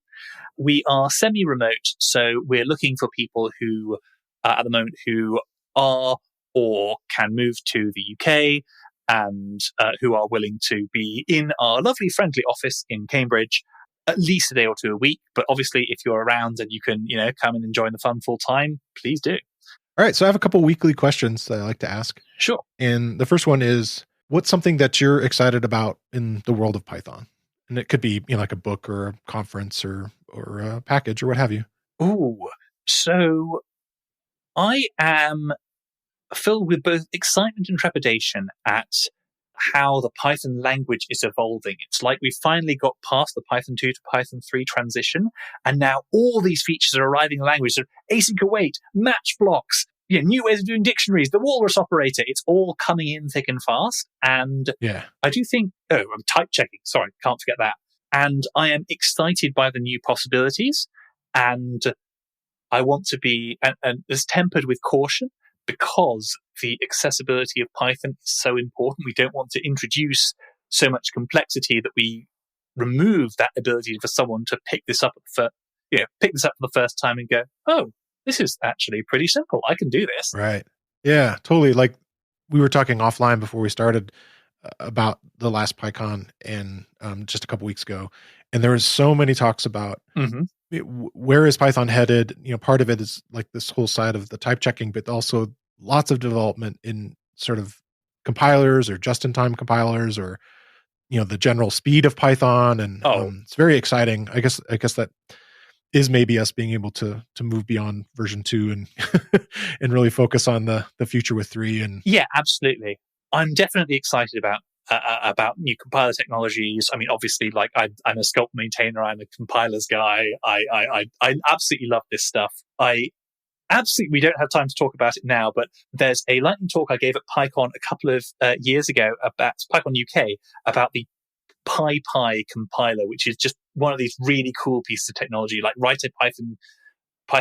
We are semi-remote, so we're looking for people who, at the moment, who are or can move to the UK and who are willing to be in our lovely, friendly office in Cambridge at least a day or two a week. But obviously, if you're around and you can, come and enjoy the fun full time, please do. All right, so I have a couple weekly questions that I like to ask. Sure. And the first one is, what's something that you're excited about in the world of Python? And it could be, like a book or a conference or a package or what have you. Ooh, so I am filled with both excitement and trepidation at how the Python language is evolving. It's like we finally got past the Python 2 to Python 3 transition, and now all these features are arriving in the language. So async await, match blocks, new ways of doing dictionaries, the walrus operator. It's all coming in thick and fast. And I do think, I'm type checking. Sorry, can't forget that. And I am excited by the new possibilities. And I want to be, and it's tempered with caution, because the accessibility of Python is so important. We don't want to introduce so much complexity that we remove that ability for someone to pick this up for the first time and go, oh, this is actually pretty simple. I can do this. Right. Yeah, totally. Like we were talking offline before we started about the last PyCon and just a couple weeks ago, and there was so many talks about where is Python headed. Part of it is like this whole side of the type checking, but also lots of development in sort of compilers or just-in-time compilers, or the general speed of Python, and it's very exciting. I guess that is maybe us being able to move beyond version 2 and and really focus on the future with 3. And yeah, absolutely. I'm definitely excited about new compiler technologies. I mean, obviously, like I'm a Sculpt maintainer, I'm a compilers guy. I absolutely love this stuff. We don't have time to talk about it now, but there's a lightning talk I gave at PyCon a couple of years ago about PyCon UK about the PyPy compiler, which is just one of these really cool pieces of technology, like write a Python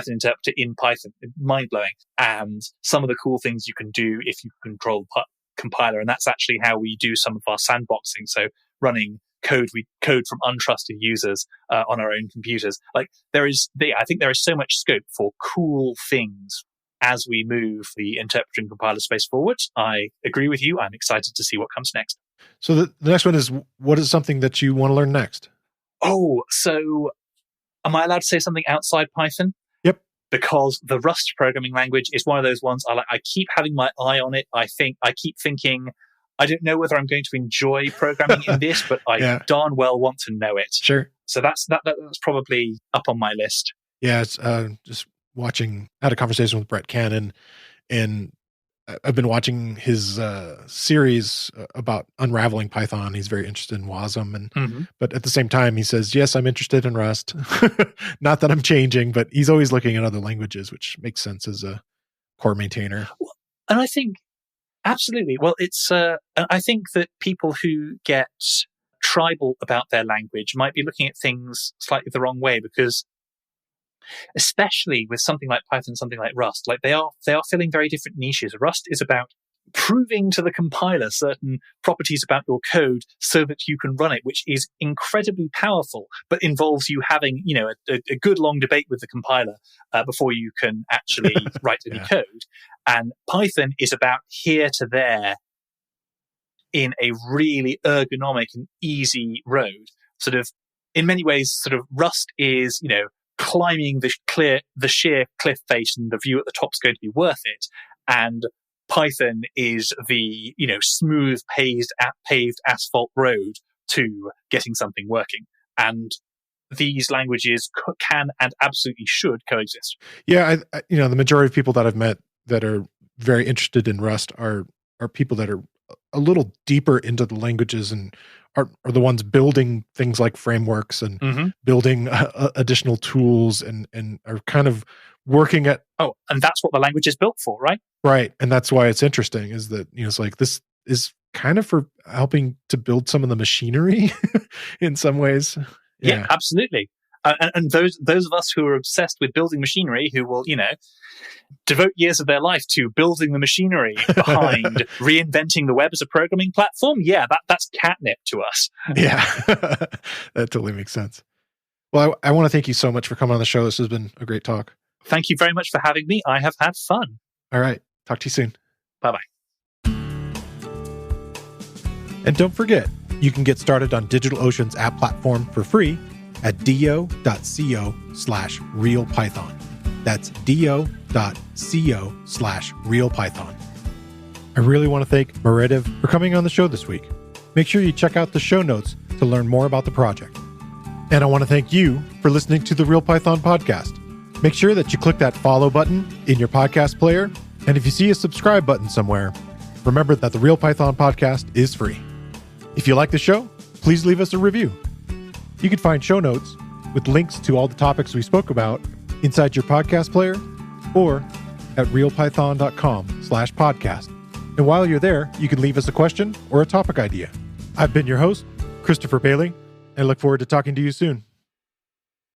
interpreter in Python. Mind blowing. And some of the cool things you can do if you control compiler. And that's actually how we do some of our sandboxing. So running code from untrusted users on our own computers. Like I think there is so much scope for cool things as we move the interpreter and compiler space forward. I agree with you. I'm excited to see what comes next. So the next one is, what is something that you want to learn next? Oh, so am I allowed to say something outside Python? Yep. Because the Rust programming language is one of those ones I keep having my eye on it. I keep thinking, I don't know whether I'm going to enjoy programming in this, but I darn well want to know it. Sure. So that's probably up on my list. Yeah, it's just watching. I had a conversation with Brett Cannon, and I've been watching his series about unraveling Python. He's very interested in WASM, but at the same time, he says, "Yes, I'm interested in Rust. Not that I'm changing, but he's always looking at other languages, which makes sense as a core maintainer." And I think absolutely. Well, it's. I think that people who get tribal about their language might be looking at things slightly the wrong way, because especially with something like Python, something like Rust, like they are filling very different niches. Rust is about proving to the compiler certain properties about your code so that you can run it, which is incredibly powerful, but involves you having, a good long debate with the compiler before you can actually write any code. And Python is about here to there in a really ergonomic and easy road. Sort of, in many ways, sort of Rust is, climbing the sheer cliff face, and the view at the top is going to be worth it. And Python is the, smooth paved asphalt road to getting something working. And these languages can and absolutely should coexist. Yeah, I the majority of people that I've met that are very interested in Rust are people that are a little deeper into the languages and are the ones building things like frameworks and building additional tools and are kind of working at... Oh, and that's what the language is built for, right? Right. And that's why it's interesting is that, it's like this is kind of for helping to build some of the machinery in some ways. Yeah, absolutely. And those of us who are obsessed with building machinery, who will, devote years of their life to building the machinery behind reinventing the web as a programming platform, that's catnip to us. Yeah, that totally makes sense. Well, I want to thank you so much for coming on the show. This has been a great talk. Thank you very much for having me. I have had fun. All right. Talk to you soon. Bye-bye. And don't forget, you can get started on DigitalOcean's app platform for free at do.co/realpython. That's do.co/realpython. I really want to thank Meredydd for coming on the show this week. Make sure you check out the show notes to learn more about the project. And I want to thank you for listening to the Real Python podcast. Make sure that you click that follow button in your podcast player. And if you see a subscribe button somewhere, remember that the Real Python podcast is free. If you like the show, please leave us a review. You can find show notes with links to all the topics we spoke about inside your podcast player or at realpython.com/podcast. And while you're there, you can leave us a question or a topic idea. I've been your host, Christopher Bailey, and I look forward to talking to you soon.